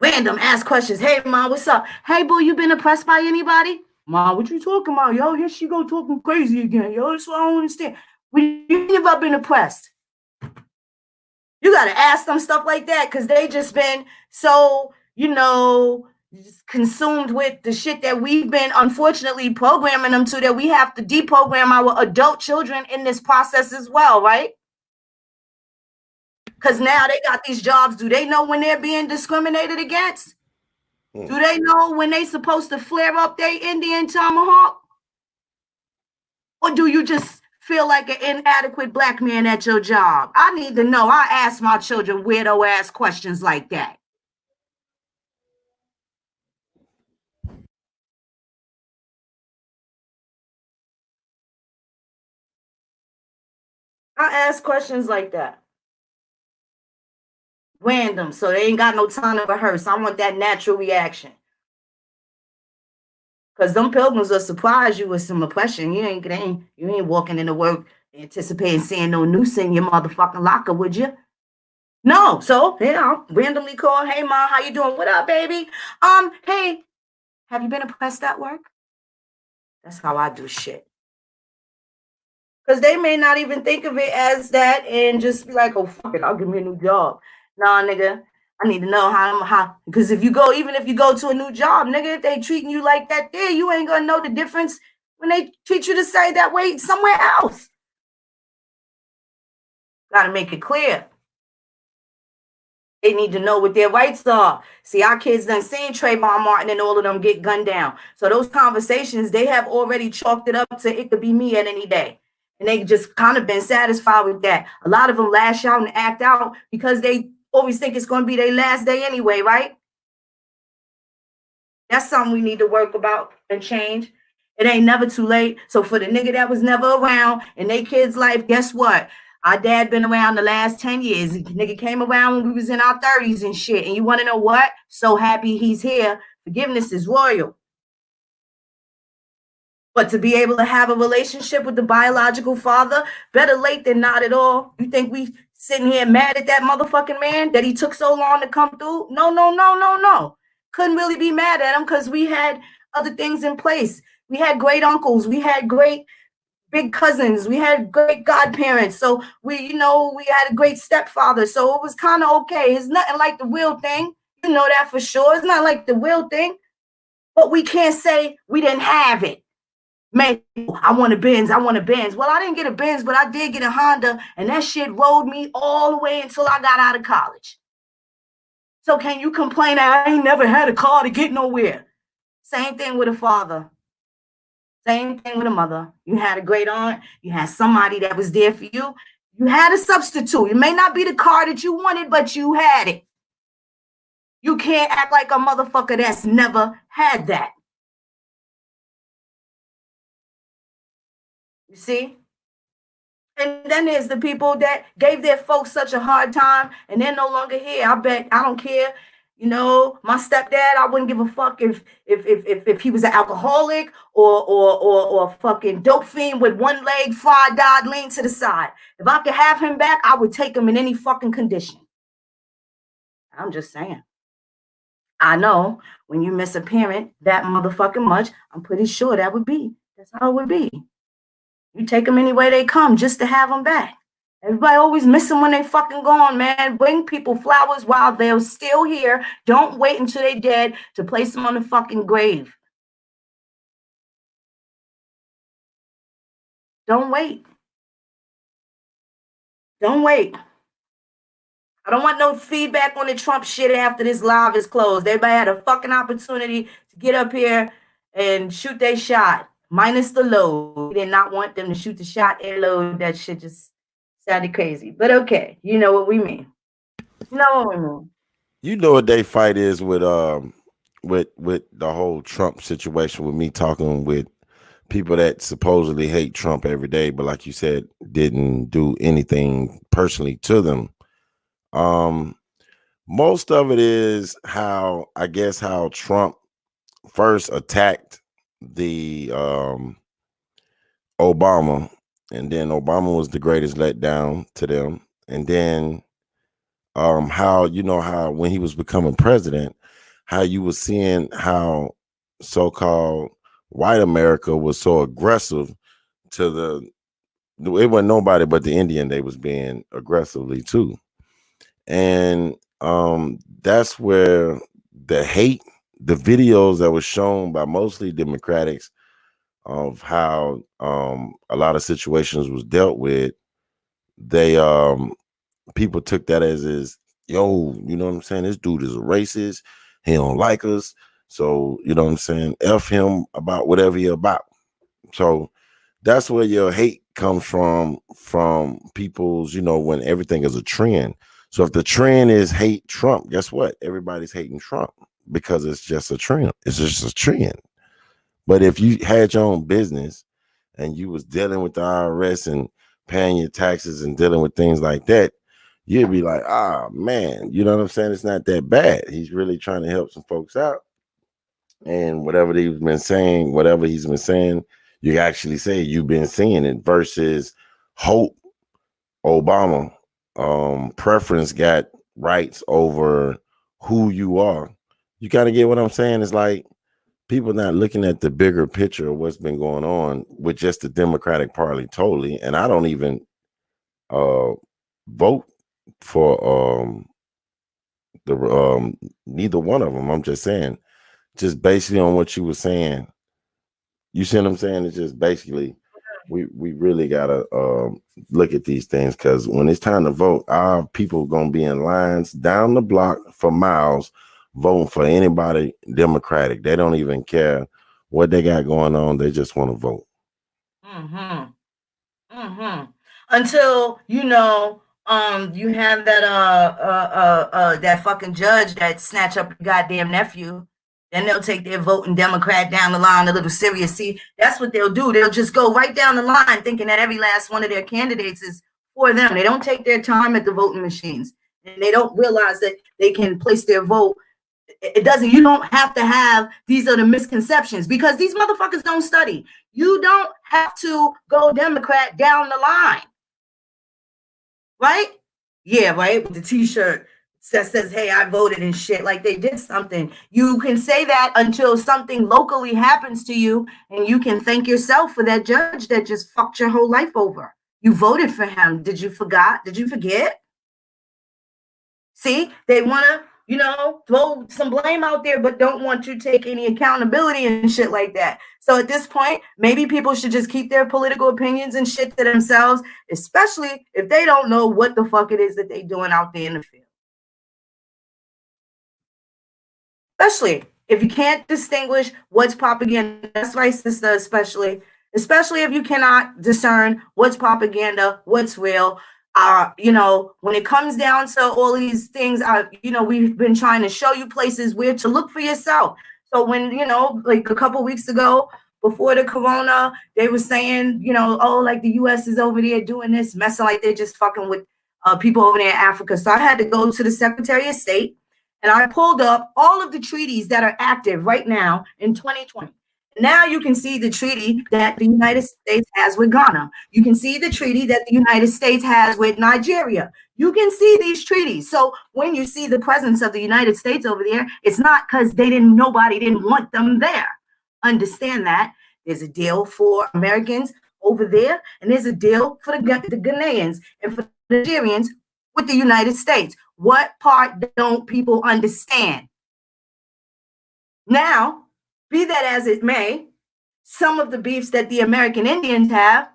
Random ask questions. Hey, Mom, what's up? Hey, boo, you been oppressed by anybody? Mom, what you talking about? Yo, here she go talking crazy again. Yo, that's what I don't understand. When you ever been oppressed? You got to ask them stuff like that because they just been so, consumed with the shit that we've been unfortunately programming them to, that we have to deprogram our adult children in this process as well, right? Because now they got these jobs. Do they know when they're being discriminated against? Do they know when they supposed to flare up their Indian tomahawk? Or do you just feel like an inadequate black man at your job? I need to know. I ask my children weirdo ass questions like that. I ask questions like that. Random, so they ain't got no time to rehearse. I want that natural reaction. Because them pilgrims will surprise you with some oppression. You ain't walking into work anticipating seeing no noose in your motherfucking locker, would you? No. So yeah, I'll randomly call, hey mom, how you doing? What up, baby? Hey, have you been oppressed at work? That's how I do shit. Because they may not even think of it as that and just be like, oh fuck it, I'll give me a new job. Nah, nigga. I need to know how, because even if you go to a new job, nigga, if they treating you like that there, you ain't gonna know the difference when they treat you the same that way somewhere else. Gotta make it clear. They need to know what their rights are. See, our kids done seen Trayvon Martin and all of them get gunned down. So those conversations, they have already chalked it up to it could be me at any day. And they just kind of been satisfied with that. A lot of them lash out and act out because they always think it's going to be their last day anyway, right? That's something we need to work about and change. It ain't never too late. So for the nigga that was never around in their kid's life, guess what? Our dad been around the last 10 years. Nigga came around when we was in our 30s and shit. And you want to know what? So happy he's here. Forgiveness is royal. But to be able to have a relationship with the biological father, better late than not at all. You think we sitting here mad at that motherfucking man that he took so long to come through? No. Couldn't really be mad at him because we had other things in place. We had great uncles. We had great big cousins. We had great godparents. So we had a great stepfather. So it was kind of okay. It's nothing like the will thing. You know that for sure. It's not like the will thing. But we can't say we didn't have it. Man, I want a Benz. Well, I didn't get a Benz, but I did get a Honda, and that shit rode me all the way until I got out of college. So can you complain that I ain't never had a car to get nowhere? Same thing with a father. Same thing with a mother. You had a great aunt. You had somebody that was there for you. You had a substitute. It may not be the car that you wanted, but you had it. You can't act like a motherfucker that's never had that. You see? And then there's the people that gave their folks such a hard time and they're no longer here. I don't care. My stepdad, I wouldn't give a fuck if he was an alcoholic or a fucking dope fiend with one leg fried died lean to the side. If I could have him back, I would take him in any fucking condition. I'm just saying. I know when you miss a parent that motherfucking much, I'm pretty sure that's how it would be. You take them any way they come just to have them back. Everybody always miss them when they fucking gone, man. Bring people flowers while they're still here. Don't wait until they're dead to place them on the fucking grave. Don't wait. Don't wait. I don't want no feedback on the Trump shit after this live is closed. Everybody had a fucking opportunity to get up here and shoot their shot, minus the load. We did not want them to shoot the shot and load. That shit just sounded crazy. But okay, you know what we mean. You know what we mean. You know what they fight is with with the whole Trump situation, with me talking with people that supposedly hate Trump every day, but like you said, didn't do anything personally to them. Um, Most of it is how, I guess, how Trump first attacked the Obama, and then Obama was the greatest letdown to them. And then how, you know, how when he was becoming president, how you were seeing how so-called white America was so aggressive to it wasn't nobody but the Indian they was being aggressively too. And that's where the hate, the videos that were shown by mostly Democrats of how a lot of situations was dealt with, they people took that as yo, you know what I'm saying, this dude is a racist, he don't like us, so you know what I'm saying, F him about whatever he about. So that's where your hate comes from people's, you know, when everything is a trend. So if the trend is hate Trump, guess what? Everybody's hating Trump because it's just a trend. It's just a trend. But if you had your own business and you was dealing with the IRS and paying your taxes and dealing with things like that, you'd be like, ah, man, you know what I'm saying? It's not that bad. He's really trying to help some folks out. And whatever he's been saying, you actually say you've been seeing it versus hope Obama preference got rights over who you are. You kind of get what I'm saying? It's like people not looking at the bigger picture of what's been going on with just the Democratic Party totally. And I don't even vote for the neither one of them. I'm just saying, just basically on what you were saying. You see what I'm saying? It's just basically we really gotta look at these things, because when it's time to vote, our people gonna be in lines down the block for miles voting for anybody Democratic. They don't even care what they got going on. They just want to vote. Mm-hmm. Mm-hmm. Until you have that fucking judge that snatch up your goddamn nephew. Then they'll take their voting Democrat down the line a little serious. See, that's what they'll do. They'll just go right down the line thinking that every last one of their candidates is for them. They don't take their time at the voting machines. And they don't realize that they can place their vote. You don't have to have, these are the misconceptions, because these motherfuckers don't study. You don't have to go Democrat down the line. Right? Yeah, right. With the t-shirt that says, hey, I voted and shit, like they did something. You can say that until something locally happens to you, and you can thank yourself for that judge that just fucked your whole life over. You voted for him. Did you forget? See, they want to, throw some blame out there, but don't want to take any accountability and shit like that. So at this point, maybe people should just keep their political opinions and shit to themselves, especially if they don't know what the fuck it is that they're doing out there in the field. Especially if you can't distinguish what's propaganda. That's right, sister, especially if you cannot discern what's propaganda, what's real. When it comes down to all these things, we've been trying to show you places where to look for yourself. So when, like a couple weeks ago, before the corona, they were saying, oh, like the US is over there doing this, messing like they're just fucking with people over there in Africa. So I had to go to the Secretary of State, and I pulled up all of the treaties that are active right now in 2020. Now you can see the treaty that the United States has with Ghana. You can see the treaty that the United States has with Nigeria. You can see these treaties. So when you see the presence of the United States over there, it's not because nobody didn't want them there. Understand that. There's a deal for Americans over there, and there's a deal for the Ghanaians and for the Nigerians with the United States. What part don't people understand? Now, be that as it may, some of the beefs that the American Indians have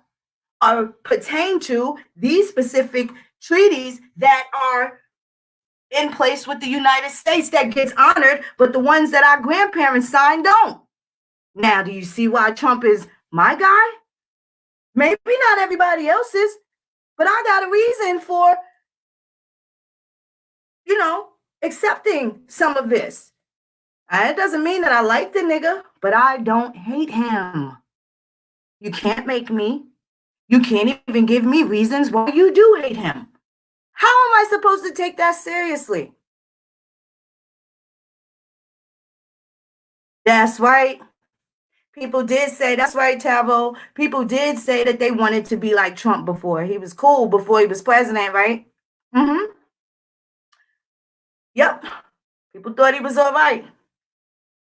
pertain to these specific treaties that are in place with the United States that gets honored, but the ones that our grandparents signed don't. Now, do you see why Trump is my guy? Maybe not everybody else's, but I got a reason for, accepting some of this. It doesn't mean that I like the nigga, but I don't hate him. You can't make me. You can't even give me reasons why you do hate him. How am I supposed to take that seriously? That's right. People did say, that's right, Tavo. People did say that they wanted to be like Trump before. He was cool before he was president, right? Mm-hmm. Yep. People thought he was all right.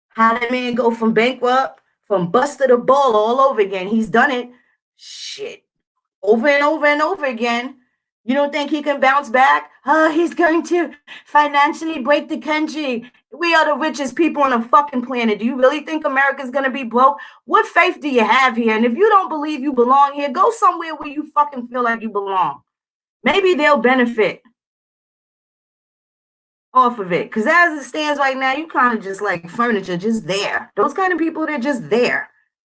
How that man go from bankrupt, from buster to ball all over again? He's done it. Shit. Over and over and over again. You don't think he can bounce back? He's going to financially break the country. We are the richest people on the fucking planet. Do you really think America's going to be broke? What faith do you have here? And if you don't believe you belong here, go somewhere where you fucking feel like you belong. Maybe they'll benefit off of it. Because as it stands right now, you kind of just like furniture, just there. Those kind of people, they're just there.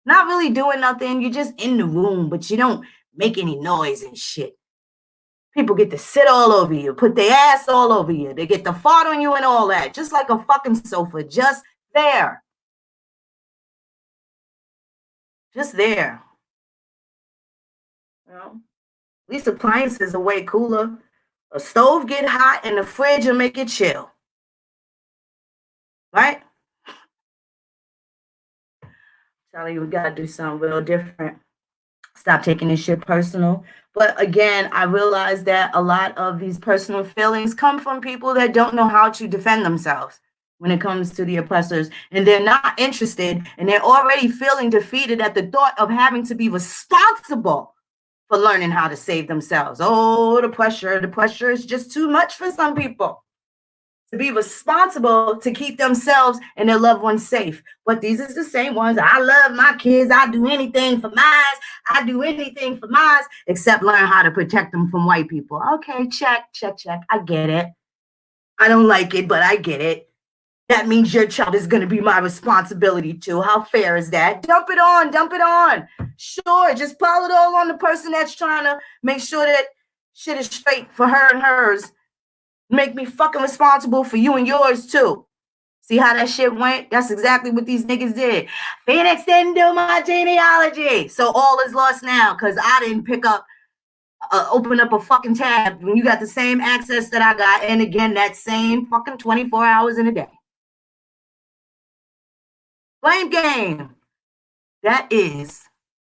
Not really doing nothing. You're just in the room, but you don't make any noise and shit. People get to sit all over you, put their ass all over you. They get to fart on you and all that, just like a fucking sofa, just there. Just there. You know? These appliances are way cooler. A stove get hot and the fridge will make it chill. Right? Telling you, we gotta do something real different. Stop taking this shit personal. But again, I realize that a lot of these personal feelings come from people that don't know how to defend themselves when it comes to the oppressors. And they're not interested, and they're already feeling defeated at the thought of having to be responsible for learning how to save themselves. Oh, the pressure is just too much for some people to be responsible to keep themselves and their loved ones safe. But these are the same ones. I love my kids. I do anything for mine. I do anything for mine, except learn how to protect them from white people. Okay, check. I get it. I don't like it, but I get it. That means your child is going to be my responsibility too. How fair is that? Dump it on. Sure, just pile it all on the person that's trying to make sure that shit is straight for her and hers. Make me fucking responsible for you and yours too. See how that shit went? That's exactly what these niggas did. Phoenix didn't do my genealogy. So all is lost now because I didn't open up a fucking tab when you got the same access that I got. And again, that same fucking 24 hours in a day. Blame game. That is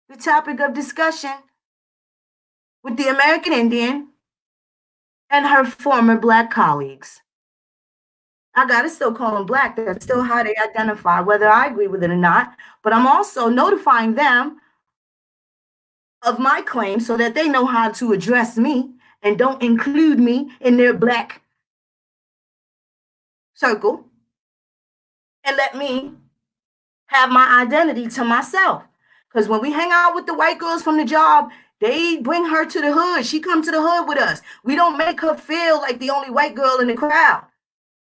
the topic of discussion with the American Indian and her former Black colleagues. I gotta still call them Black. That's still how they identify, whether I agree with it or not. But I'm also notifying them of my claim so that they know how to address me and don't include me in their Black circle and let me have my identity to myself. Because when we hang out with the white girls from the job, they bring her to the hood. She come to the hood with us. We don't make her feel like the only white girl in the crowd.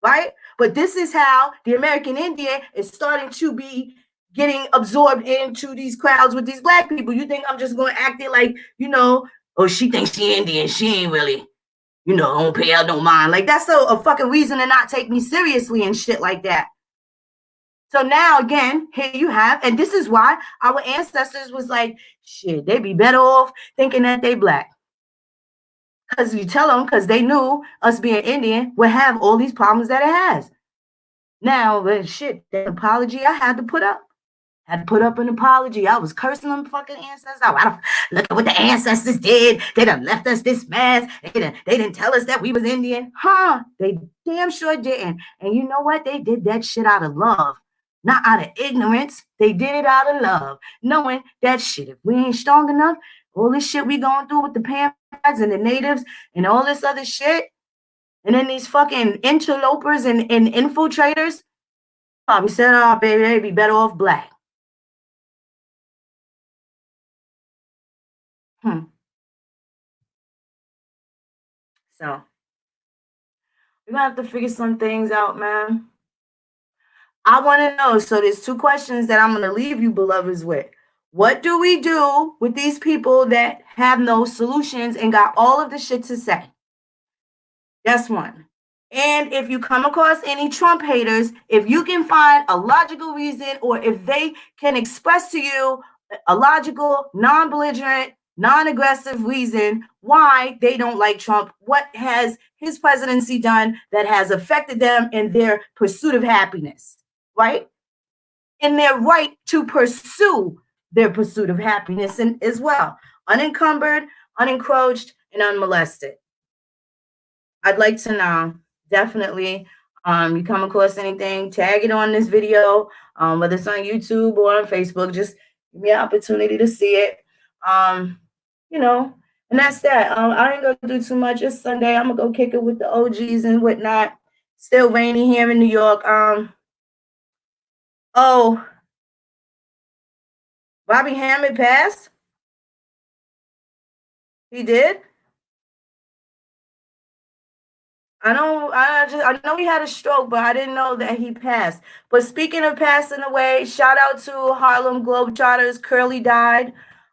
Right? But this is how the American Indian is starting to be getting absorbed into these crowds with these Black people. You think I'm just going to act it like, oh, she thinks she Indian. She ain't really, don't pay her no mind. Like, that's a fucking reason to not take me seriously and shit like that. So now, again, here you have, and this is why our ancestors was like, shit, they be better off thinking that they Black. Because you tell them, because they knew us being Indian would have all these problems that it has. Now, shit, the apology I had to put up. Had to put up an apology. I was cursing them fucking ancestors. Look at what the ancestors did. They done left us this mess. They didn't tell us that we was Indian. They damn sure didn't. And you know what? They did that shit out of love. Not out of ignorance. They did it out of love. Knowing that shit, if we ain't strong enough, all this shit we going through with the Panthers and the natives and all this other shit, and then these fucking interlopers and infiltrators, probably said, oh, baby, they'd be better off Black. So, we're going to have to figure some things out, man. I want to know. So there's two questions that I'm going to leave you, beloveds, with. What do we do with these people that have no solutions and got all of the shit to say? That's one. And if you come across any Trump haters, if you can find a logical reason, or if they can express to you a logical, non-belligerent, non-aggressive reason why they don't like Trump, what has his presidency done that has affected them in their pursuit of happiness, right? In their right to pursue their pursuit of happiness and as well, unencumbered, unencroached, and unmolested. I'd like to know, definitely. You come across anything, tag it on this video, whether it's on YouTube or on Facebook. Just give me an opportunity to see it. Um, you know, and that's that. I ain't gonna do too much. It's Sunday. I'm gonna go kick it with the OGs and whatnot. Still rainy here in New York. Oh, Bobby Hammond passed. He did. I know he had a stroke, but I didn't know that he passed. But speaking of passing away, shout out to Harlem Globetrotters. Curly died.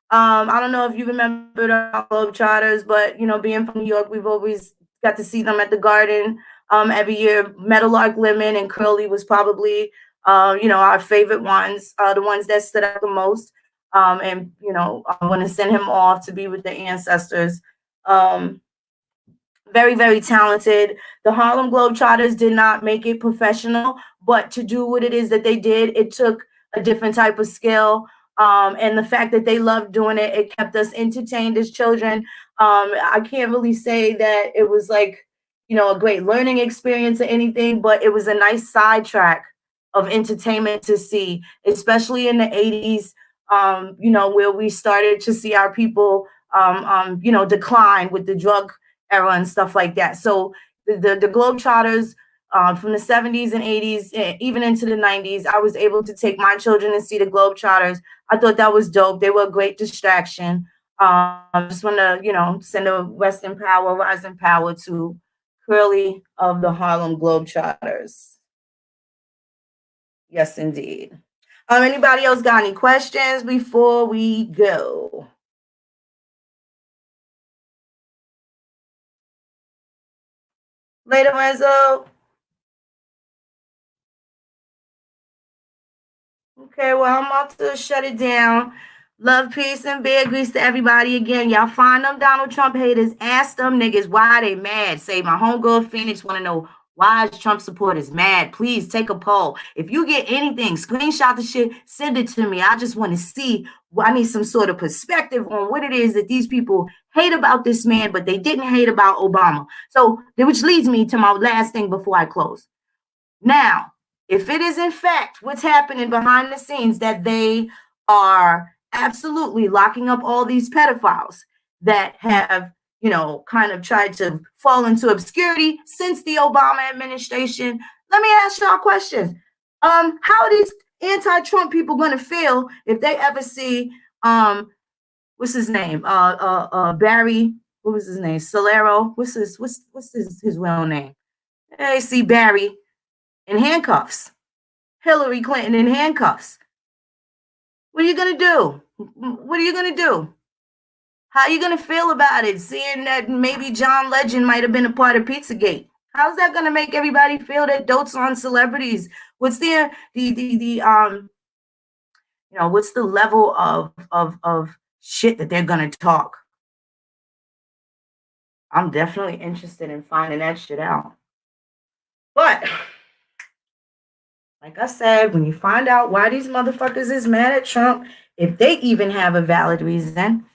I don't know if you remember the Globetrotters, but you know, being from New York, we've always got to see them at the Garden every year. Meadowlark Lemon and Curly was probably you know, our favorite ones, the ones that stood out the most. And you know, I want to send him off to be with the ancestors. Very, very talented. The Harlem Globetrotters did not make it professional, but to do what it is that they did, it took a different type of skill. And the fact that they loved doing it, it kept us entertained as children. I can't really say that it was like, you know, a great learning experience or anything, but it was a nice sidetrack of entertainment to see, especially in the 80s, you know, where we started to see our people, you know, decline with the drug era and stuff like that. So the Globetrotters from the 70s and 80s, even into the 90s, I was able to take my children and see the Globetrotters. I thought that was dope. They were a great distraction. Just want to, you know, send a rest in power, rise in power to Curly of the Harlem Globetrotters. Yes, indeed. Anybody else got any questions before we go? Later, Renzo. Okay, well, I'm about to shut it down. Love, peace, and bear grease to everybody again. Y'all find them Donald Trump haters. Ask them niggas why they mad. Say, my homegirl Phoenix want to know why is Trump supporters mad. Please take a poll. If you get anything, screenshot the shit, send it to me. I just want to see. I need some sort of perspective on what it is that these people hate about this man, but they didn't hate about Obama. So, which leads me to my last thing before I close. Now, if it is in fact what's happening behind the scenes, that they are absolutely locking up all these pedophiles that have, you know, kind of tried to fall into obscurity since the Obama administration, let me ask y'all questions. How are these anti-Trump people going to feel if they ever see, what's his name? Barry, what was his name? Solero. What's his real name? They see Barry in handcuffs, Hillary Clinton in handcuffs. What are you going to do? What are you going to do? How are you going to feel about it, seeing that maybe John Legend might have been a part of Pizzagate? How's that going to make everybody feel that dotes on celebrities? What's the you know, what's the level of shit that they're going to talk? I'm definitely interested in finding that shit out. But like I said, when you find out why these motherfuckers is mad at Trump, if they even have a valid reason,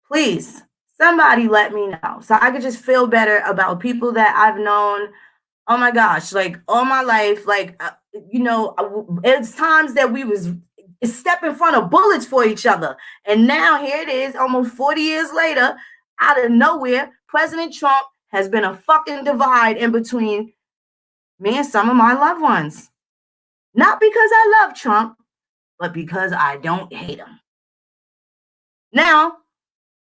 please, somebody let me know so I could just feel better about people that I've known, oh my gosh, like all my life. Like, you know, it's times that we was step in front of bullets for each other. And now here it is, almost 40 years later, out of nowhere, President Trump has been a fucking divide in between me and some of my loved ones. Not because I love Trump, but because I don't hate him. Now,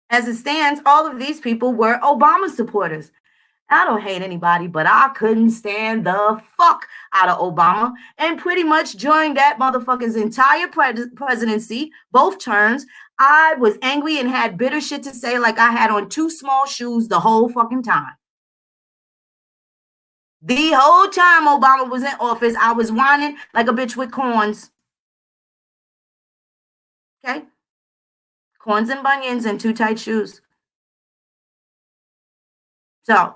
as it stands, all of these people were Obama supporters. I don't hate anybody, but I couldn't stand the fuck out of Obama. And pretty much during that motherfucker's entire presidency, both terms, I was angry and had bitter shit to say, like I had on two small shoes the whole fucking time. The whole time Obama was in office, I was whining like a bitch with corns. Okay? Corns and bunions and too tight shoes. So,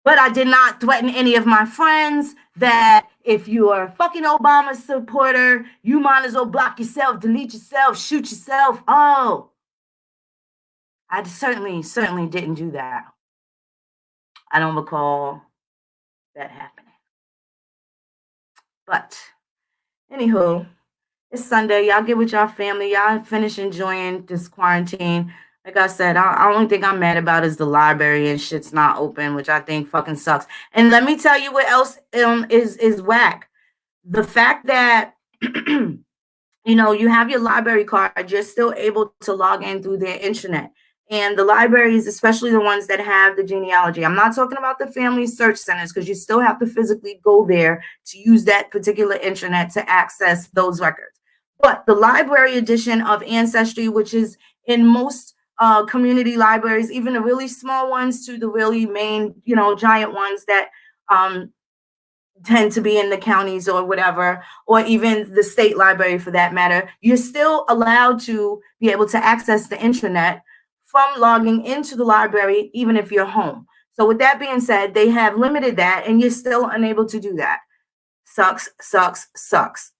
but I did not threaten any of my friends that if you're a fucking Obama supporter, you might as well block yourself, delete yourself, shoot yourself. Oh, I certainly didn't do that. I don't recall that happening. But anywho, it's Sunday. Y'all get with y'all family. Y'all finish enjoying this quarantine. Like I said, I only thing I'm mad about is the library and shit's not open, which I think fucking sucks. And let me tell you what else is whack. The fact that you know, you have your library card, you're still able to log in through their internet. And the libraries, especially the ones that have the genealogy, I'm not talking about the family search centers because you still have to physically go there to use that particular internet to access those records. But the library edition of Ancestry, which is in most community libraries, even the really small ones to the really main, you know, giant ones that tend to be in the counties or whatever, or even the state library for that matter, you're still allowed to be able to access the internet from logging into the library, even if you're home. So with that being said, they have limited that and you're still unable to do that. Sucks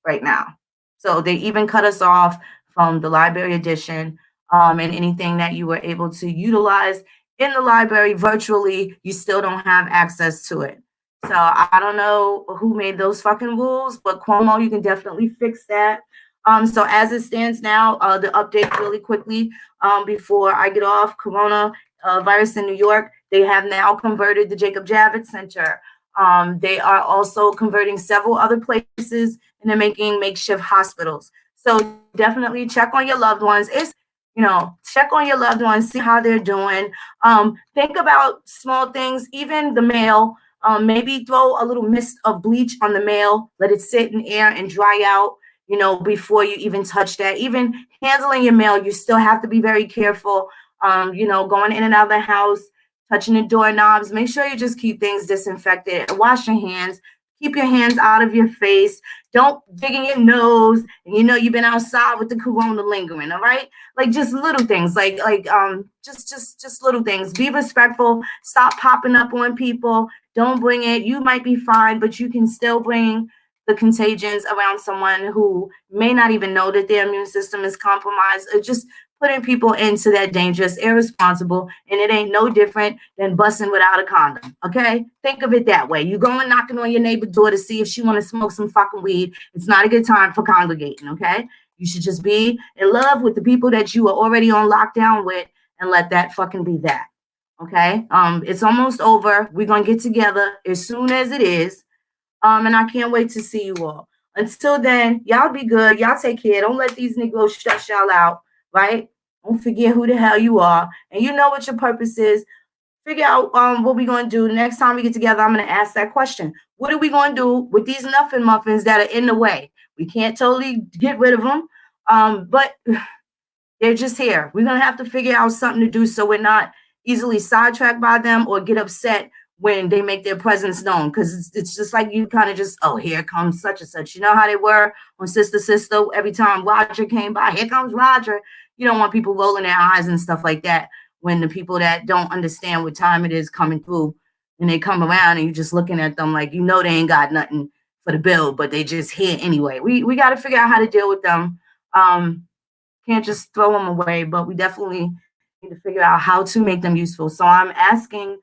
right now. So they even cut us off from the library edition, and anything that you were able to utilize in the library virtually, you still don't have access to it. So I don't know who made those fucking rules, but Cuomo, you can definitely fix that. So as it stands now, the update really quickly before I get off, Corona virus in New York, they have now converted the Jacob Javits Center. They are also converting several other places and they're making makeshift hospitals. So definitely check on your loved ones. It's, you know, check on your loved ones, see how they're doing. Think about small things, even the mail. Maybe throw a little mist of bleach on the mail, let it sit in air and dry out, you know, before you even touch that. Even handling your mail, you still have to be very careful, you know, going in and out of the house, touching the doorknobs. Make sure you just keep things disinfected and wash your hands. Keep your hands out of your face. Don't dig in your nose. And you know you've been outside with the corona lingering, all right? Like just little things, just little things. Be respectful. Stop popping up on people. Don't bring it. You might be fine, but you can still bring the contagions around someone who may not even know that their immune system is compromised. Or just putting people into that dangerous, irresponsible, and it ain't no different than busting without a condom. Okay, think of it that way. You going knocking on your neighbor's door to see if she want to smoke some fucking weed. It's not a good time for congregating. Okay, you should just be in love with the people that you are already on lockdown with, and let that fucking be that. Okay, it's almost over. We're gonna get together as soon as it is, and I can't wait to see you all. Until then, y'all be good. Y'all take care. Don't let these niggas stress y'all out, right? Don't forget who the hell you are. And you know what your purpose is. Figure out what we're going to do. The next time we get together, I'm going to ask that question. What are we going to do with these nothing muffins that are in the way? We can't totally get rid of them, but they're just here. We're going to have to figure out something to do so we're not easily sidetracked by them or get upset when they make their presence known, because it's just like you kind of just, oh, here comes such and such. You know how they were on Sister every time Roger came by, here comes Roger. You don't want people rolling their eyes and stuff like that when the people that don't understand what time it is coming through and they come around and you're just looking at them like, you know, they ain't got nothing for the bill, but they just here anyway. We got to figure out how to deal with them. Can't just throw them away, but we definitely need to figure out how to make them useful. So I'm asking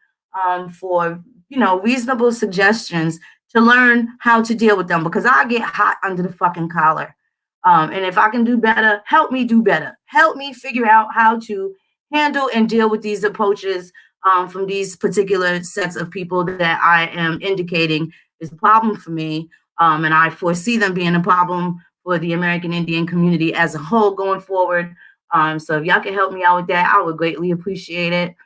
for, you know, reasonable suggestions to learn how to deal with them, because I get hot under the fucking collar. And if I can do better, help me do better. Help me figure out how to handle and deal with these approaches from these particular sets of people that I am indicating is a problem for me. And I foresee them being a problem for the American Indian community as a whole going forward. So if y'all can help me out with that, I would greatly appreciate it.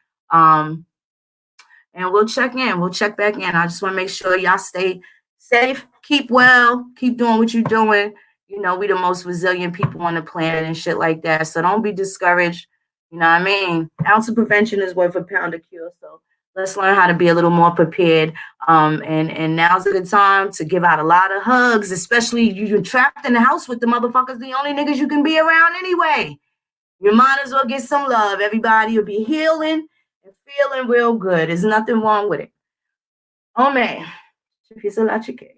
And we'll check in. We'll check back in. I just want to make sure y'all stay safe, keep well, keep doing what you're doing. You know, we the most resilient people on the planet and shit like that. So don't be discouraged. You know what I mean? Ounce of prevention is worth a pound of cure. So Let's learn how to be a little more prepared. And now's a good time to give out a lot of hugs, especially you're trapped in the house with the motherfuckers, the only niggas you can be around anyway. You might as well get some love. Everybody will be healing and feeling real good. There's nothing wrong with it. Oh man, if you so la chique.